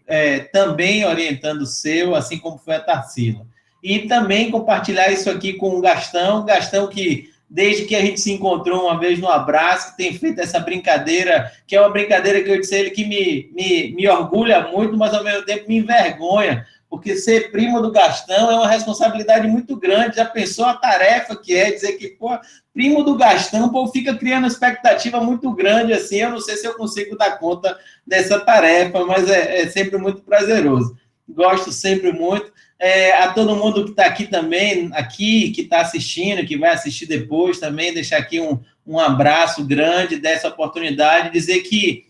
S7: também orientando o seu, assim como foi a Tarsila. E também compartilhar isso aqui com o Gastão que desde que a gente se encontrou uma vez no abraço, que tem feito essa brincadeira, que é uma brincadeira que eu disse a ele que me orgulha muito, mas ao mesmo tempo me envergonha, porque ser primo do Gastão é uma responsabilidade muito grande. Já pensou a tarefa que é dizer que, pô, primo do Gastão, pô, fica criando expectativa muito grande, assim, eu não sei se eu consigo dar conta dessa tarefa, mas é sempre muito prazeroso. Gosto sempre muito. A todo mundo que está aqui também, que está assistindo, que vai assistir depois também, deixar aqui um abraço grande dessa oportunidade, dizer que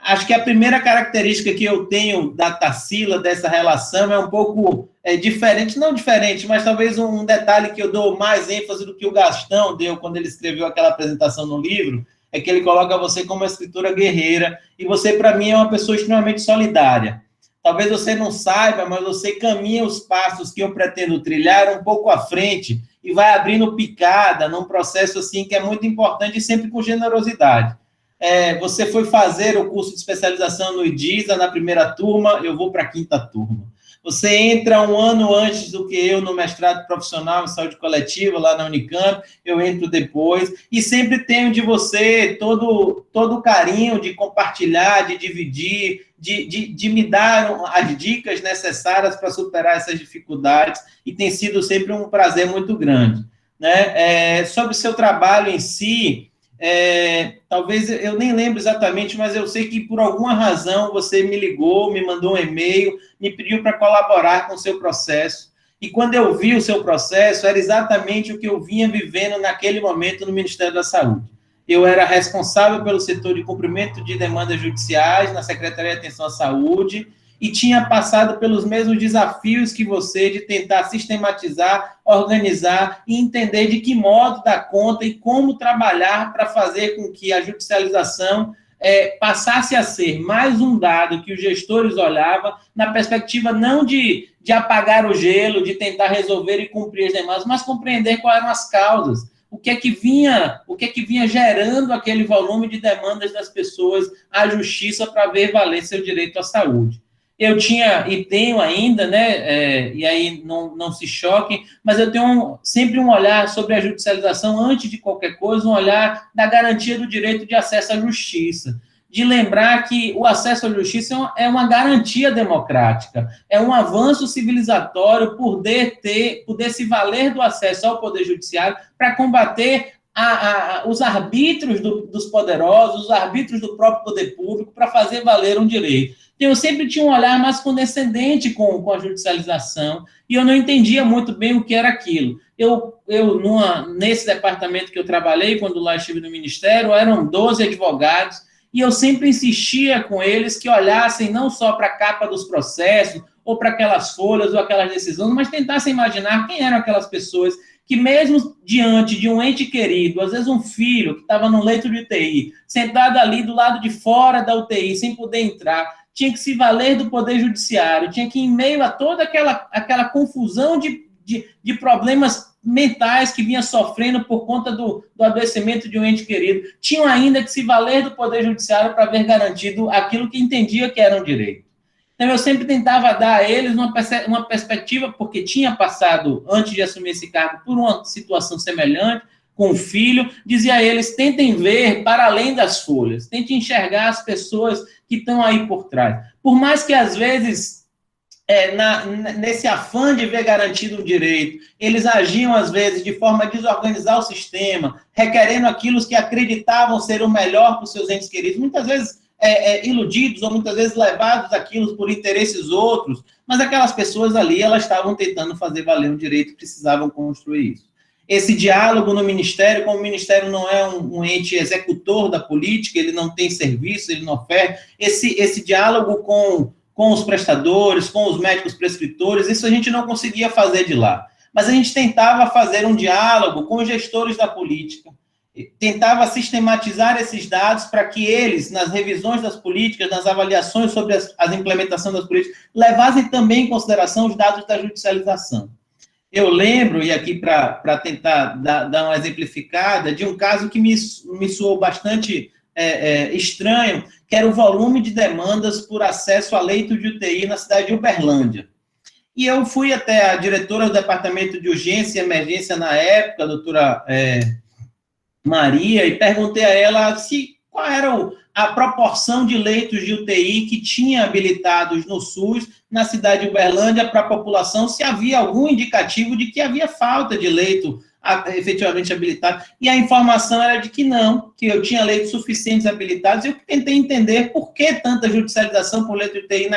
S7: acho que a primeira característica que eu tenho da Tarsila, dessa relação, é um pouco diferente, não diferente, mas talvez um detalhe que eu dou mais ênfase do que o Gastão deu quando ele escreveu aquela apresentação no livro, é que ele coloca você como uma escritora guerreira, e você, para mim, é uma pessoa extremamente solidária. Talvez você não saiba, mas você caminha os passos que eu pretendo trilhar um pouco à frente e vai abrindo picada num processo assim que é muito importante e sempre com generosidade. Você foi fazer o curso de especialização no IDISA na primeira turma, eu vou para a quinta turma. Você entra um ano antes do que eu no mestrado profissional em saúde coletiva, lá na Unicamp, eu entro depois, e sempre tenho de você todo o carinho de compartilhar, de dividir, de me dar as dicas necessárias para superar essas dificuldades, e tem sido sempre um prazer muito grande. Né? Sobre o seu trabalho em si, talvez eu nem lembro exatamente, mas eu sei que por alguma razão você me ligou, me mandou um e-mail, me pediu para colaborar com o seu processo, e quando eu vi o seu processo, era exatamente o que eu vinha vivendo naquele momento no Ministério da Saúde. Eu era responsável pelo setor de cumprimento de demandas judiciais na Secretaria de Atenção à Saúde, e tinha passado pelos mesmos desafios que você, de tentar sistematizar, organizar e entender de que modo dar conta e como trabalhar para fazer com que a judicialização passasse a ser mais um dado que os gestores olhavam na perspectiva não de apagar o gelo, de tentar resolver e cumprir as demandas, mas compreender quais eram as causas, o que é que vinha gerando aquele volume de demandas das pessoas à justiça para ver valer seu direito à saúde. Eu tinha e tenho ainda, né, e aí não se choquem, mas eu tenho sempre um olhar sobre a judicialização, antes de qualquer coisa, um olhar da garantia do direito de acesso à justiça, de lembrar que o acesso à justiça é uma garantia democrática, é um avanço civilizatório poder se valer do acesso ao poder judiciário para combater os arbítrios dos poderosos, os arbítrios do próprio poder público, para fazer valer um direito. Então, eu sempre tinha um olhar mais condescendente com a judicialização, e eu não entendia muito bem o que era aquilo. Nesse departamento que eu trabalhei, quando lá estive no Ministério, eram 12 advogados, e eu sempre insistia com eles que olhassem não só para a capa dos processos, ou para aquelas folhas, ou aquelas decisões, mas tentassem imaginar quem eram aquelas pessoas que, mesmo diante de um ente querido, às vezes um filho que estava no leito de UTI, sentado ali do lado de fora da UTI, sem poder entrar, tinha que se valer do poder judiciário, tinha que, em meio a toda aquela confusão de problemas mentais que vinha sofrendo por conta do adoecimento de um ente querido, tinham ainda que se valer do poder judiciário para ver garantido aquilo que entendia que era um direito. Então, eu sempre tentava dar a eles uma perspectiva, porque tinha passado, antes de assumir esse cargo, por uma situação semelhante, com o filho, dizia a eles, tentem ver para além das folhas, tentem enxergar as pessoas que estão aí por trás. Por mais que, às vezes, nesse afã de ver garantido o direito, eles agiam, às vezes, de forma a desorganizar o sistema, requerendo aquilo que acreditavam ser o melhor para os seus entes queridos. Muitas vezes iludidos ou muitas vezes levados àquilo por interesses outros, mas aquelas pessoas ali, elas estavam tentando fazer valer um direito, precisavam construir isso. Esse diálogo no Ministério, como o Ministério não é um ente executor da política, ele não tem serviço, ele não oferta, esse diálogo com os prestadores, com os médicos prescritores, isso a gente não conseguia fazer de lá. Mas a gente tentava fazer um diálogo com os gestores da política, tentava sistematizar esses dados para que eles, nas revisões das políticas, nas avaliações sobre a implementação das políticas, levassem também em consideração os dados da judicialização. Eu lembro, e aqui para tentar dar uma exemplificada, de um caso que me soou bastante estranho, que era o volume de demandas por acesso a leito de UTI na cidade de Uberlândia. E eu fui até a diretora do Departamento de Urgência e Emergência na época, a doutora Maria, e perguntei a ela qual era a proporção de leitos de UTI que tinha habilitados no SUS, na cidade de Uberlândia, para a população, se havia algum indicativo de que havia falta de leito efetivamente habilitado. E a informação era de que não, que eu tinha leitos suficientes habilitados, e eu tentei entender por que tanta judicialização por leito de UTI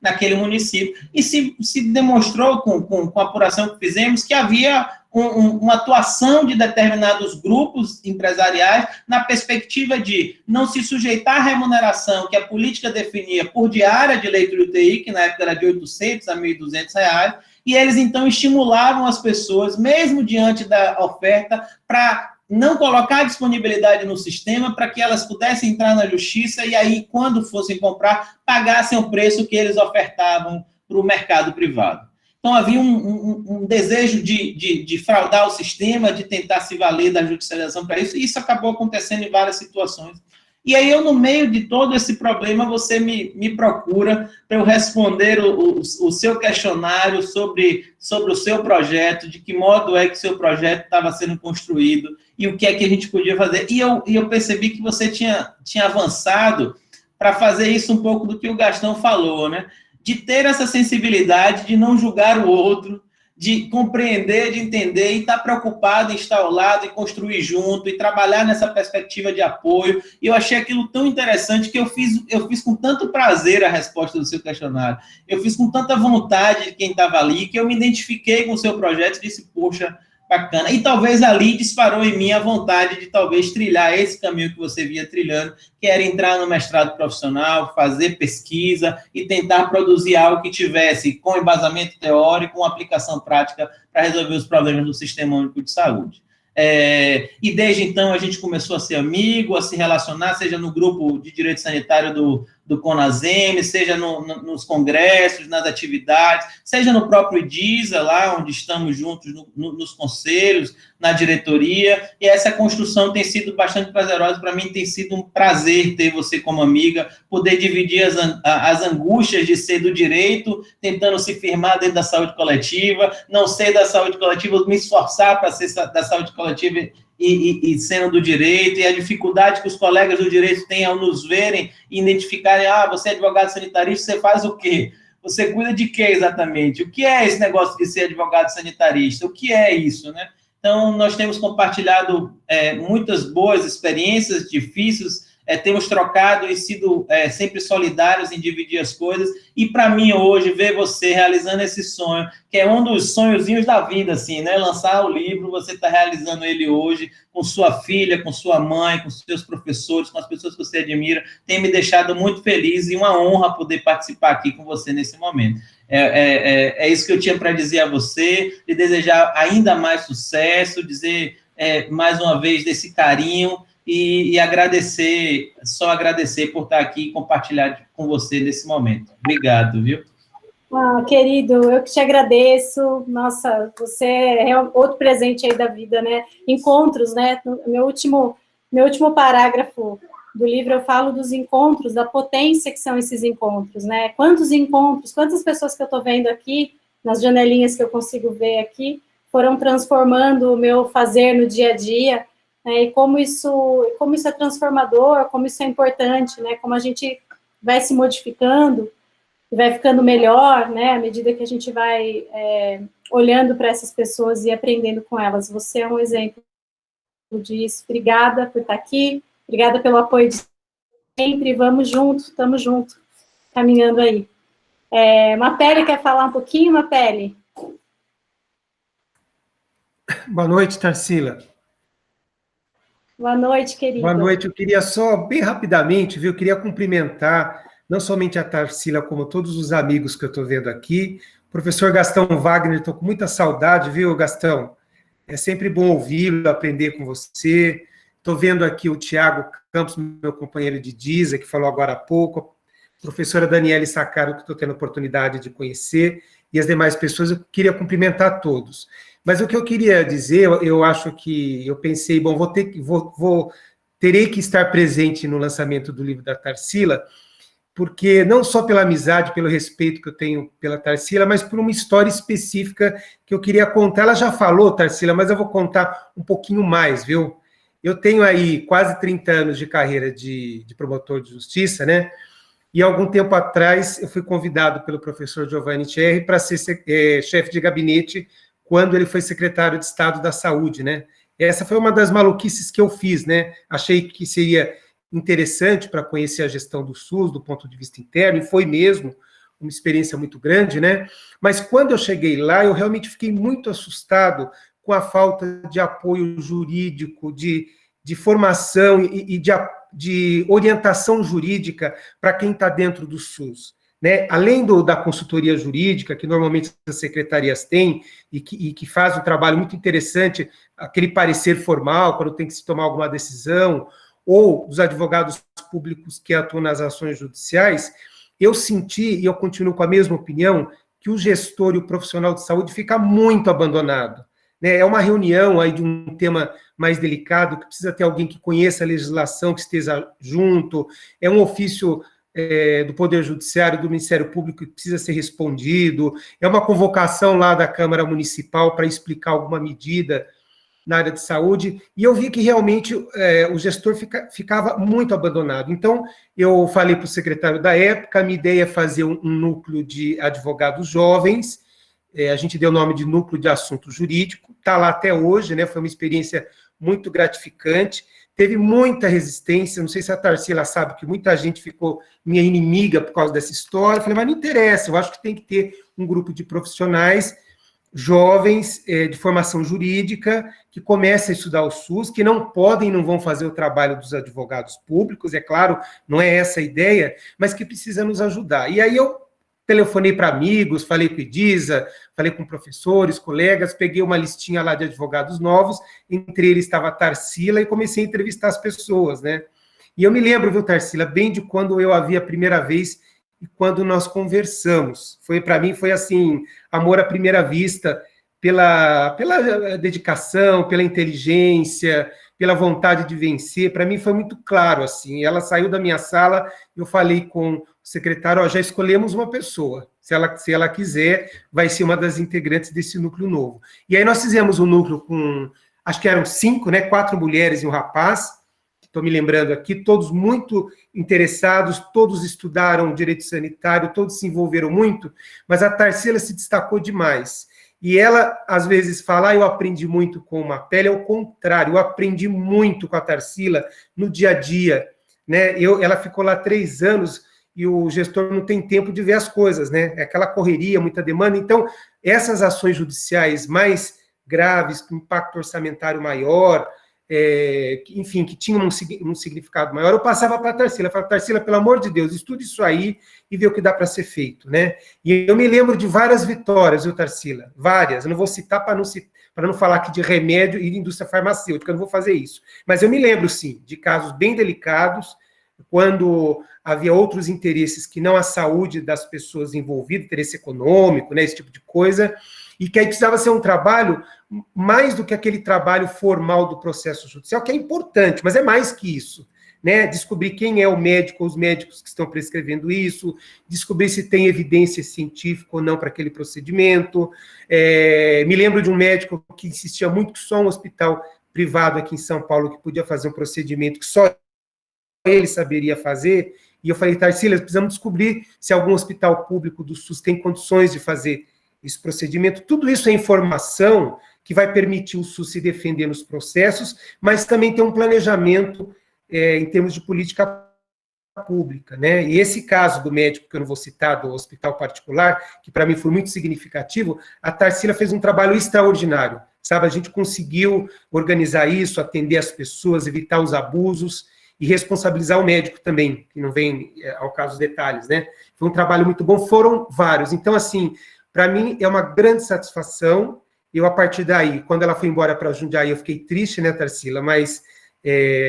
S7: naquele município. E se demonstrou, com a apuração que fizemos, que havia uma atuação de determinados grupos empresariais na perspectiva de não se sujeitar à remuneração que a política definia por diária de leito de UTI, que na época era de R$ 800 a R$ 1.200, e eles, então, estimulavam as pessoas, mesmo diante da oferta, para não colocar a disponibilidade no sistema, para que elas pudessem entrar na justiça e aí, quando fossem comprar, pagassem o preço que eles ofertavam para o mercado privado. Então, havia um desejo de fraudar o sistema, de tentar se valer da judicialização para isso, e isso acabou acontecendo em várias situações. E aí, no meio de todo esse problema, você me procura para eu responder o seu questionário sobre o seu projeto, de que modo é que o seu projeto estava sendo construído e o que é que a gente podia fazer. E eu percebi que você tinha avançado para fazer isso um pouco do que o Gastão falou, né? De ter essa sensibilidade de não julgar o outro, de compreender, de entender e estar preocupado em estar ao lado e construir junto e trabalhar nessa perspectiva de apoio. E eu achei aquilo tão interessante que eu fiz com tanto prazer a resposta do seu questionário. Eu fiz com tanta vontade de quem estava ali, que eu me identifiquei com o seu projeto e disse, poxa, bacana. E talvez ali disparou em mim a vontade de talvez trilhar esse caminho que você vinha trilhando, que era entrar no mestrado profissional, fazer pesquisa e tentar produzir algo que tivesse com embasamento teórico, com aplicação prática para resolver os problemas do Sistema Único de Saúde. E desde então a gente começou a ser amigo, a se relacionar, seja no grupo de direito sanitário do CONASEM, seja nos congressos, nas atividades, seja no próprio IDISA, lá onde estamos juntos nos conselhos, na diretoria, e essa construção tem sido bastante prazerosa. Para mim tem sido um prazer ter você como amiga, poder dividir as angústias de ser do direito, tentando se firmar dentro da saúde coletiva, não ser da saúde coletiva, me esforçar para ser da saúde coletiva e sendo do direito, e a dificuldade que os colegas do direito têm ao nos verem e identificarem, você é advogado sanitarista, você faz o quê? Você cuida de quê exatamente? O que é esse negócio de ser advogado sanitarista? O que é isso, né? Então, nós temos compartilhado muitas boas experiências, difíceis, temos trocado e sido sempre solidários em dividir as coisas, e para mim hoje, ver você realizando esse sonho, que é um dos sonhozinhos da vida, assim, né, lançar o livro, você está realizando ele hoje, com sua filha, com sua mãe, com seus professores, com as pessoas que você admira, tem me deixado muito feliz e uma honra poder participar aqui com você nesse momento. É isso que eu tinha para dizer a você, e desejar ainda mais sucesso, dizer mais uma vez desse carinho, e só agradecer por estar aqui e compartilhar com você nesse momento. Obrigado, viu?
S2: Querido, eu que te agradeço. Nossa, você é outro presente aí da vida, né? Encontros, né? No meu último parágrafo do livro, eu falo dos encontros, da potência que são esses encontros, né? Quantos encontros, quantas pessoas que eu estou vendo aqui, nas janelinhas que eu consigo ver aqui, foram transformando o meu fazer no dia a dia, né, e como isso é transformador, como isso é importante, né, como a gente vai se modificando e vai ficando melhor, né, à medida que a gente vai olhando para essas pessoas e aprendendo com elas. Você é um exemplo disso. Obrigada por estar aqui, obrigada pelo apoio de Sempre, vamos junto, estamos juntos, caminhando aí. Mapele, quer falar um pouquinho, Mapele?
S8: Boa noite, Tarsila.
S2: Boa noite, querido.
S8: Boa noite. Eu queria só, bem rapidamente, viu? Eu queria cumprimentar não somente a Tarsila, como todos os amigos que eu estou vendo aqui. Professor Gastão Wagner, estou com muita saudade, viu, Gastão? É sempre bom ouvi-lo, aprender com você. Estou vendo aqui o Tiago Campos, meu companheiro de DISA, que falou agora há pouco, a professora Daniele Sacaro, que estou tendo a oportunidade de conhecer, e as demais pessoas. Eu queria cumprimentar todos. Mas o que eu queria dizer, eu acho que eu pensei, bom, terei que estar presente no lançamento do livro da Tarsila, porque não só pela amizade, pelo respeito que eu tenho pela Tarsila, mas por uma história específica que eu queria contar. Ela já falou, Tarsila, mas eu vou contar um pouquinho mais, viu? Eu tenho aí quase 30 anos de carreira de promotor de justiça, né? E algum tempo atrás eu fui convidado pelo professor Giovanni Thierry para ser chefe de gabinete quando ele foi secretário de Estado da Saúde, né? Essa foi uma das maluquices que eu fiz, né? Achei que seria interessante para conhecer a gestão do SUS do ponto de vista interno, e foi mesmo uma experiência muito grande, né? Mas quando eu cheguei lá, eu realmente fiquei muito assustado com a falta de apoio jurídico, de formação e de orientação jurídica para quem está dentro do SUS. Né? Além da consultoria jurídica, que normalmente as secretarias têm, e que faz um trabalho muito interessante, aquele parecer formal, quando tem que se tomar alguma decisão, ou dos advogados públicos que atuam nas ações judiciais, eu senti, e eu continuo com a mesma opinião, que o gestor e o profissional de saúde fica muito abandonado. Né? É uma reunião aí de um tema mais delicado, que precisa ter alguém que conheça a legislação, que esteja junto, é um ofício do Poder Judiciário, do Ministério Público, que precisa ser respondido, é uma convocação lá da Câmara Municipal para explicar alguma medida na área de saúde, e eu vi que realmente o gestor ficava muito abandonado. Então, eu falei para o secretário da época, a minha ideia é fazer um núcleo de advogados jovens, a gente deu o nome de Núcleo de Assunto Jurídico, está lá até hoje, né? Foi uma experiência muito gratificante, teve muita resistência, não sei se a Tarsila sabe que muita gente ficou minha inimiga por causa dessa história, eu falei, mas não interessa, eu acho que tem que ter um grupo de profissionais jovens de formação jurídica que comecem a estudar o SUS, que não podem, não vão fazer o trabalho dos advogados públicos, é claro, não é essa a ideia, mas que precisa nos ajudar. E aí eu telefonei para amigos, falei com o Edisa, falei com professores, colegas, peguei uma listinha lá de advogados novos, entre eles estava a Tarsila, e comecei a entrevistar as pessoas, né? E eu me lembro, viu, Tarsila, bem de quando eu a vi a primeira vez e quando nós conversamos. Para mim, foi assim, amor à primeira vista, pela dedicação, pela inteligência, pela vontade de vencer. Para mim foi muito claro, assim. Ela saiu da minha sala, eu falei com o secretário, já escolhemos uma pessoa. Se ela quiser, vai ser uma das integrantes desse núcleo novo. E aí nós fizemos um núcleo com, acho que eram 5, né, 4 mulheres e um rapaz, estou me lembrando aqui, todos muito interessados, todos estudaram direito sanitário, todos se envolveram muito, mas a Tarsila se destacou demais. E ela, às vezes, fala, eu aprendi muito com uma pele, ao contrário, eu aprendi muito com a Tarsila no dia a dia. Né? Ela ficou lá 3 anos e o gestor não tem tempo de ver as coisas, né? É aquela correria, muita demanda. Então, essas ações judiciais mais graves, com impacto orçamentário maior, enfim, que tinham um significado maior, eu passava para a Tarsila, eu falava, Tarsila, pelo amor de Deus, estude isso aí e vê o que dá para ser feito, né? E eu me lembro de várias vitórias, viu, Tarsila? Várias, eu não vou citar para não falar aqui de remédio e de indústria farmacêutica, eu não vou fazer isso. Mas eu me lembro, sim, de casos bem delicados, quando havia outros interesses que não a saúde das pessoas envolvidas, interesse econômico, né, esse tipo de coisa, e que aí precisava ser um trabalho mais do que aquele trabalho formal do processo judicial, que é importante, mas é mais que isso, né? Descobrir quem é o médico ou os médicos que estão prescrevendo isso, descobrir se tem evidência científica ou não para aquele procedimento. Me lembro de um médico que insistia muito que só um hospital privado aqui em São Paulo que podia fazer um procedimento que só ele saberia fazer, e eu falei, Tarsila, precisamos descobrir se algum hospital público do SUS tem condições de fazer esse procedimento. Tudo isso é informação que vai permitir o SUS se defender nos processos, mas também ter um planejamento em termos de política pública, né? E esse caso do médico, que eu não vou citar, do hospital particular, que para mim foi muito significativo, a Tarsila fez um trabalho extraordinário, sabe? A gente conseguiu organizar isso, atender as pessoas, evitar os abusos e responsabilizar o médico também, que não vem ao caso dos detalhes, né? Foi um trabalho muito bom, foram vários. Então, assim, para mim é uma grande satisfação. Eu, a partir daí, quando ela foi embora para Jundiaí, eu fiquei triste, né, Tarsila? Mas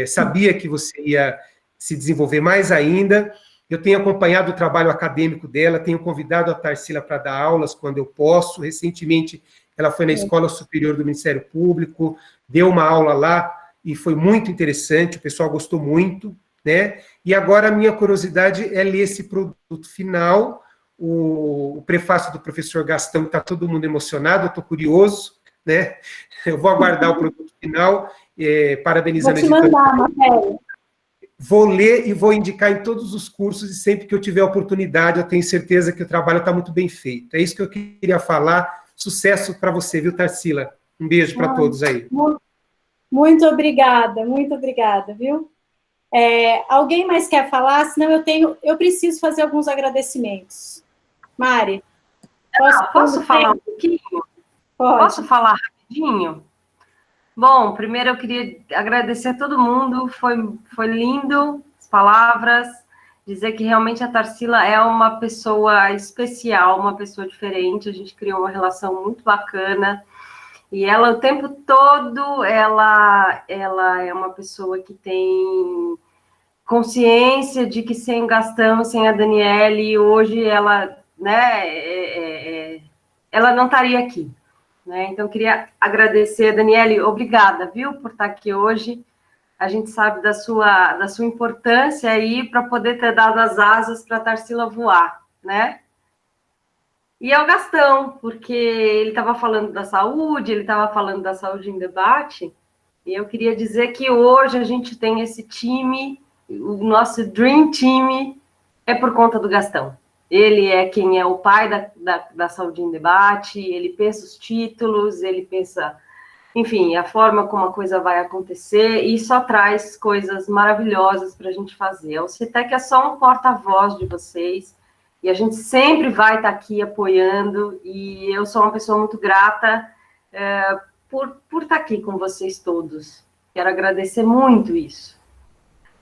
S8: sabia que você ia se desenvolver mais ainda. Eu tenho acompanhado o trabalho acadêmico dela, tenho convidado a Tarsila para dar aulas quando eu posso. Recentemente, ela foi na Escola Superior do Ministério Público, deu uma aula lá, e foi muito interessante, o pessoal gostou muito, né? E agora a minha curiosidade é ler esse produto final, o prefácio do professor Gastão, está todo mundo emocionado, eu estou curioso, né? Eu vou aguardar o produto final, parabenizando a editora.
S2: Vou te mandar, Marcelo.
S8: Vou ler e vou indicar em todos os cursos, e sempre que eu tiver oportunidade, eu tenho certeza que o trabalho está muito bem feito. É isso que eu queria falar. Sucesso para você, viu, Tarsila? Um beijo para todos aí.
S2: Muito obrigada, viu? Alguém mais quer falar? Senão eu preciso fazer alguns agradecimentos. Mari,
S1: posso falar um pouquinho?
S2: Pode.
S1: Posso falar rapidinho? Bom, primeiro eu queria agradecer a todo mundo, foi lindo as palavras, dizer que realmente a Tarsila é uma pessoa especial, uma pessoa diferente, a gente criou uma relação muito bacana. E ela, o tempo todo, ela é uma pessoa que tem consciência de que sem o Gastão, sem a Daniele, hoje ela, né, ela não estaria aqui. Né? Então, eu queria agradecer, Daniele, obrigada, viu, por estar aqui hoje. A gente sabe da sua importância aí para poder ter dado as asas para a Tarsila voar, né? E ao Gastão, porque ele estava falando da saúde, ele estava falando da saúde em debate, e eu queria dizer que hoje a gente tem esse time, o nosso Dream Team é por conta do Gastão. Ele é quem é o pai da saúde em debate, ele pensa os títulos, ele pensa, enfim, a forma como a coisa vai acontecer, e só traz coisas maravilhosas para a gente fazer. O CITEC é só um porta-voz de vocês, e a gente sempre vai estar aqui apoiando, e eu sou uma pessoa muito grata por estar aqui com vocês todos. Quero agradecer muito isso.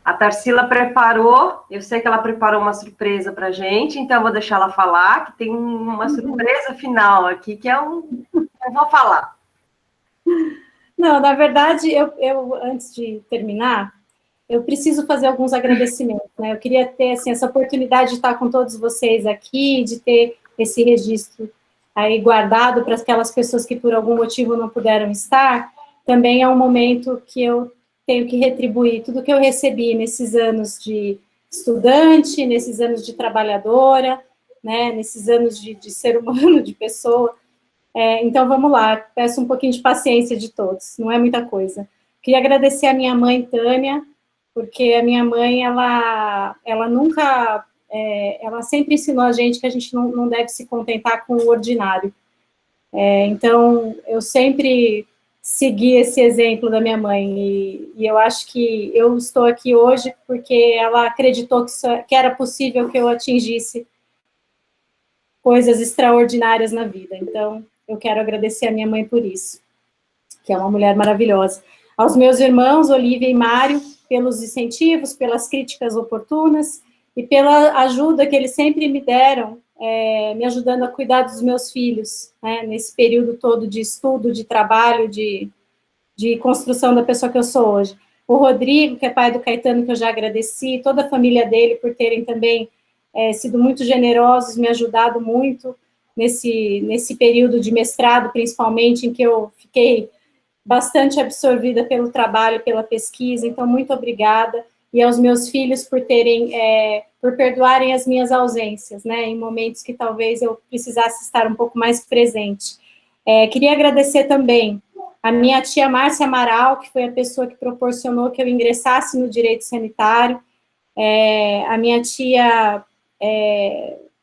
S1: A Tarsila preparou, eu sei que ela preparou uma surpresa para a gente, então eu vou deixar ela falar, que tem uma surpresa final aqui, que eu vou falar.
S2: Não, na verdade, eu antes de terminar, eu preciso fazer alguns agradecimentos, né? Eu queria ter, assim, essa oportunidade de estar com todos vocês aqui, de ter esse registro aí guardado para aquelas pessoas que por algum motivo não puderam estar. Também é um momento que eu tenho que retribuir tudo que eu recebi nesses anos de estudante, nesses anos de trabalhadora, né? Nesses anos de ser humano, de pessoa. Então, vamos lá, peço um pouquinho de paciência de todos, não é muita coisa. Queria agradecer a minha mãe, Tânia, porque a minha mãe, ela nunca, ela sempre ensinou a gente que a gente não deve se contentar com o ordinário. Então, eu sempre segui esse exemplo da minha mãe, e eu acho que eu estou aqui hoje porque ela acreditou que era possível que eu atingisse coisas extraordinárias na vida. Então, eu quero agradecer a minha mãe por isso, que é uma mulher maravilhosa. Aos meus irmãos, Olivia e Mário, pelos incentivos, pelas críticas oportunas e pela ajuda que eles sempre me deram, me ajudando a cuidar dos meus filhos, né, nesse período todo de estudo, de trabalho, de construção da pessoa que eu sou hoje. O Rodrigo, que é pai do Caetano, que eu já agradeci, toda a família dele por terem também sido muito generosos, me ajudado muito nesse período de mestrado, principalmente, em que eu fiquei bastante absorvida pelo trabalho, pela pesquisa, então, muito obrigada, e aos meus filhos por perdoarem as minhas ausências, né, em momentos que talvez eu precisasse estar um pouco mais presente. Queria agradecer também a minha tia Márcia Amaral, que foi a pessoa que proporcionou que eu ingressasse no direito sanitário. A minha tia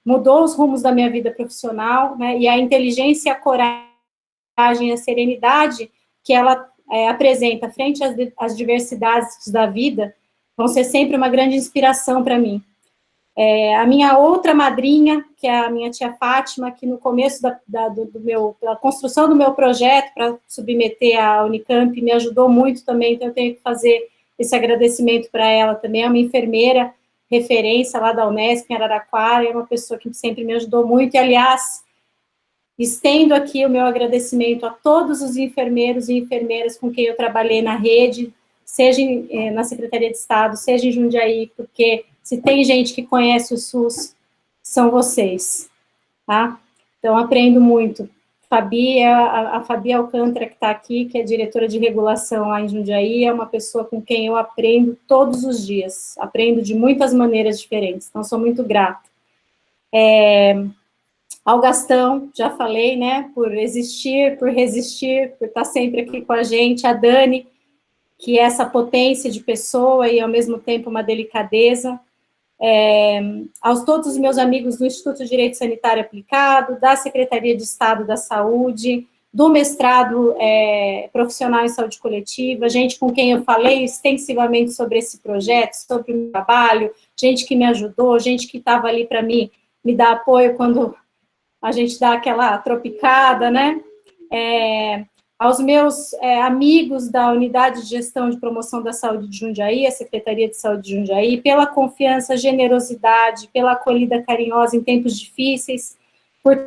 S2: mudou os rumos da minha vida profissional, né, e a inteligência, a coragem, a serenidade que ela apresenta frente às diversidades da vida, vão ser sempre uma grande inspiração para mim. A minha outra madrinha, que é a minha tia Fátima, que no começo da construção do meu projeto para submeter à Unicamp, me ajudou muito também, então eu tenho que fazer esse agradecimento para ela também. É uma enfermeira referência lá da Unesp, em Araraquara, é uma pessoa que sempre me ajudou muito, e, aliás, estendo aqui o meu agradecimento a todos os enfermeiros e enfermeiras com quem eu trabalhei na rede, seja na Secretaria de Estado, seja em Jundiaí, porque se tem gente que conhece o SUS, são vocês, tá? Então, aprendo muito. A Fabi Alcântara, que está aqui, que é diretora de regulação lá em Jundiaí, é uma pessoa com quem eu aprendo todos os dias, aprendo de muitas maneiras diferentes, então sou muito grata. Ao Gastão, já falei, né, por existir, por resistir, por estar sempre aqui com a gente, a Dani, que é essa potência de pessoa e, ao mesmo tempo, uma delicadeza, aos todos os meus amigos do Instituto de Direito Sanitário Aplicado, da Secretaria de Estado da Saúde, do mestrado profissional em saúde coletiva, gente com quem eu falei extensivamente sobre esse projeto, sobre o meu trabalho, gente que me ajudou, gente que estava ali para me dar apoio quando a gente dá aquela tropicada, né? Aos meus amigos da Unidade de Gestão de Promoção da Saúde de Jundiaí, a Secretaria de Saúde de Jundiaí, pela confiança, generosidade, pela acolhida carinhosa em tempos difíceis, por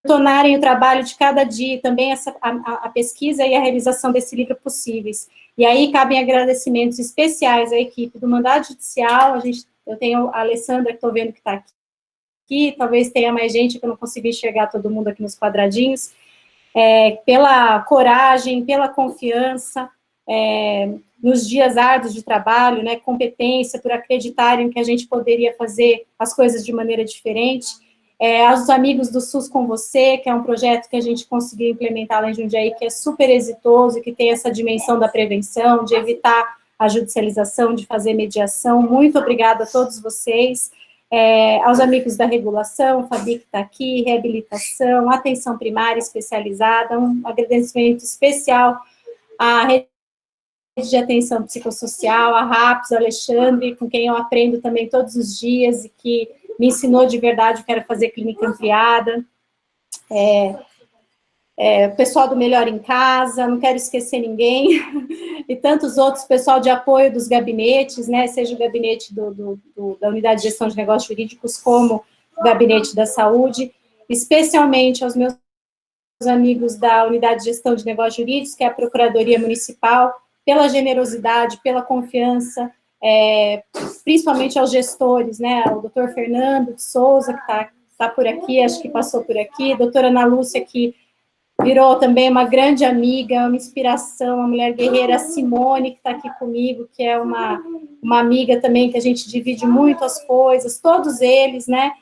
S2: tornarem o trabalho de cada dia, também a pesquisa e a realização desse livro possíveis. E aí cabem agradecimentos especiais à equipe do Mandado Judicial, eu tenho a Alessandra, que estou vendo que está aqui, talvez tenha mais gente, que eu não consegui enxergar todo mundo aqui nos quadradinhos, pela coragem, pela confiança, nos dias árduos de trabalho, né, competência, por acreditarem que a gente poderia fazer as coisas de maneira diferente, aos amigos do SUS com Você, que é um projeto que a gente conseguiu implementar lá em Jundiaí, que é super exitoso e que tem essa dimensão da prevenção, de evitar a judicialização, de fazer mediação. Muito obrigada a todos vocês. Aos amigos da regulação, Fabi que está aqui, reabilitação, atenção primária especializada, um agradecimento especial à rede de atenção psicossocial, a RAPS, Alexandre, com quem eu aprendo também todos os dias e que me ensinou de verdade o que era fazer clínica ampliada, o pessoal do Melhor em Casa, não quero esquecer ninguém, e tantos outros, pessoal de apoio dos gabinetes, né, seja o gabinete da Unidade de Gestão de Negócios Jurídicos, como o gabinete da saúde, especialmente aos meus amigos da Unidade de Gestão de Negócios Jurídicos, que é a Procuradoria Municipal, pela generosidade, pela confiança, principalmente aos gestores, né, ao doutor Fernando de Souza, que está por aqui, acho que passou por aqui, a doutora Ana Lúcia, que virou também uma grande amiga, uma inspiração, uma mulher guerreira, a Simone, que está aqui comigo, que é uma amiga também, que a gente divide muito as coisas, todos eles, né,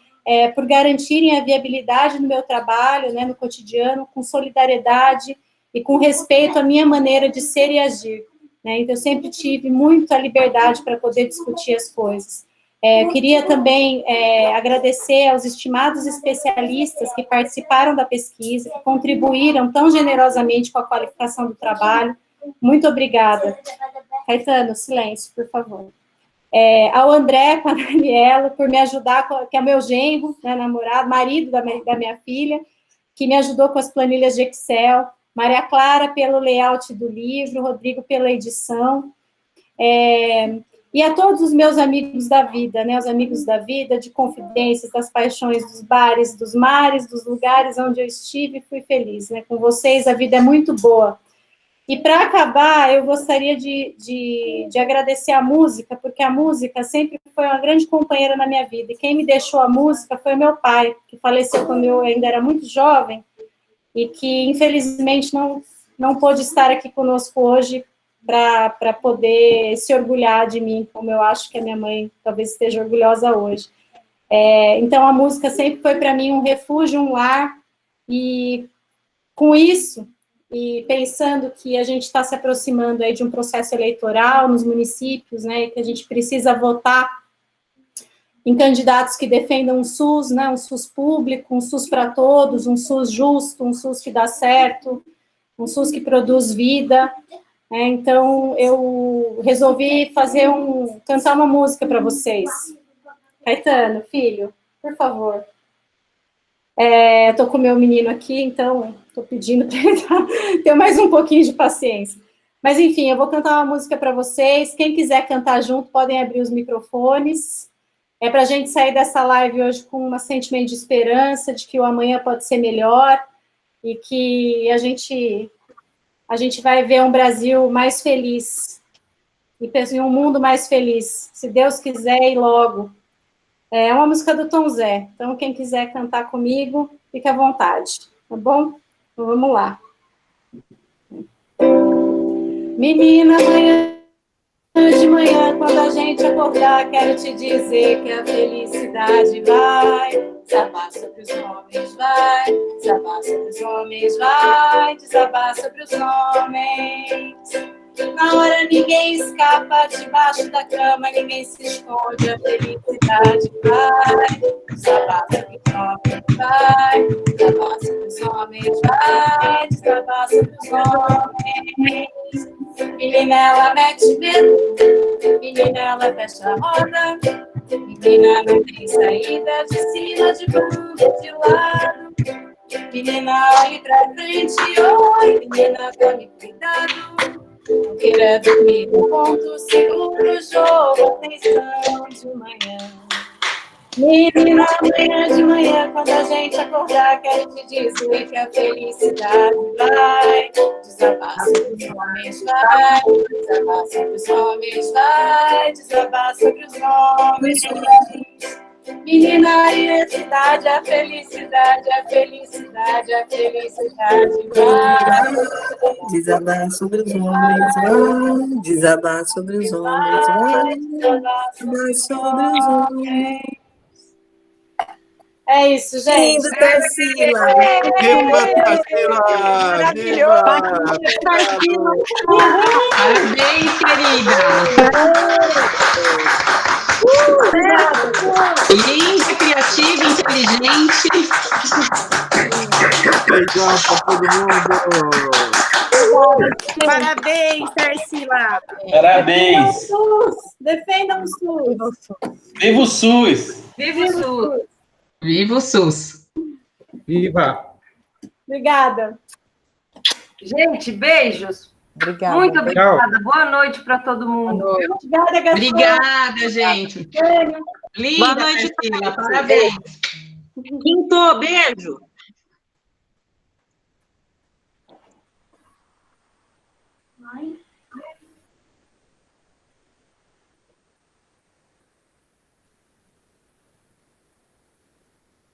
S2: por garantirem a viabilidade do meu trabalho, né, no cotidiano, com solidariedade e com respeito à minha maneira de ser e agir, né, então eu sempre tive muita liberdade para poder discutir as coisas. Eu queria também agradecer aos estimados especialistas que participaram da pesquisa, que contribuíram tão generosamente com a qualificação do trabalho. Muito obrigada. Caetano, silêncio, por favor. Ao André, com a Daniela, por me ajudar, que é meu genro, né, namorado, marido da minha filha, que me ajudou com as planilhas de Excel, Maria Clara pelo layout do livro, Rodrigo pela edição, e a todos os meus amigos da vida, né, os amigos da vida, de confidências, das paixões, dos bares, dos mares, dos lugares onde eu estive e fui feliz, né, com vocês a vida é muito boa. E para acabar, eu gostaria de agradecer a música, porque a música sempre foi uma grande companheira na minha vida, e quem me deixou a música foi meu pai, que faleceu quando eu ainda era muito jovem, e que infelizmente não pôde estar aqui conosco hoje, para poder se orgulhar de mim, como eu acho que a minha mãe talvez esteja orgulhosa hoje. Então, a música sempre foi para mim um refúgio, um lar, e com isso, e pensando que a gente está se aproximando aí de um processo eleitoral nos municípios, né, que a gente precisa votar em candidatos que defendam um SUS, né, um SUS público, um SUS para todos, um SUS justo, um SUS que dá certo, um SUS que produz vida. Então, eu resolvi cantar uma música para vocês. Caetano, filho, por favor. Eu tô com o meu menino aqui, então tô pedindo para ele ter mais um pouquinho de paciência. Mas, enfim, eu vou cantar uma música para vocês. Quem quiser cantar junto, podem abrir os microfones. É para a gente sair dessa live hoje com um sentimento de esperança, de que o amanhã pode ser melhor e que a gente vai ver um Brasil mais feliz e um mundo mais feliz, se Deus quiser e logo. É uma música do Tom Zé, então quem quiser cantar comigo, fica à vontade, tá bom? Então vamos lá. Menina, amanhã de manhã, quando a gente acordar, quero te dizer que a felicidade vai desabar sobre os homens, vai desabar sobre os homens, vai desabar sobre os homens. Na hora ninguém escapa, debaixo da cama ninguém se esconde, a felicidade vai desabar sobre os homens, vai desabar sobre os homens, vai desabar sobre os homens. Menina, ela mete medo, menina, ela fecha a roda, menina, não tem saída, de cima, de bunda, de lado. Menina, olhe pra frente, oi, menina, tome cuidado. Não queira dormir no ponto, segura o jogo, atenção de manhã. Menina, amanhã de manhã, quando a gente acordar, quero te dizer que a felicidade vai desabar sobre os homens, vai desabar sobre os homens, vai desabar sobre os homens. Menina, a identidade, a felicidade, a felicidade, a felicidade vai
S9: desabar sobre os homens, vai desabar sobre os homens, vai desabar sobre os homens.
S2: É isso, gente.
S9: Lindo, Tarsila.
S6: Viva, Tarsila! Viva!
S10: Parabéns, querida! Linda, criativa, inteligente.
S6: Beijão para todo mundo!
S4: Parabéns, Tarsila!
S7: Parabéns!
S2: Defendam o SUS!
S7: Viva o SUS!
S1: Viva o SUS!
S10: Viva o SUS!
S8: Viva!
S2: Obrigada.
S1: Gente, beijos.
S4: Obrigada.
S1: Muito obrigada.
S8: Tchau.
S1: Boa noite para todo mundo.
S2: Obrigada, Gastão.
S10: Obrigada, gente. Linda,
S9: Boa noite,
S10: Tarsila. Parabéns.
S9: Quinto, beijo.
S2: Ai.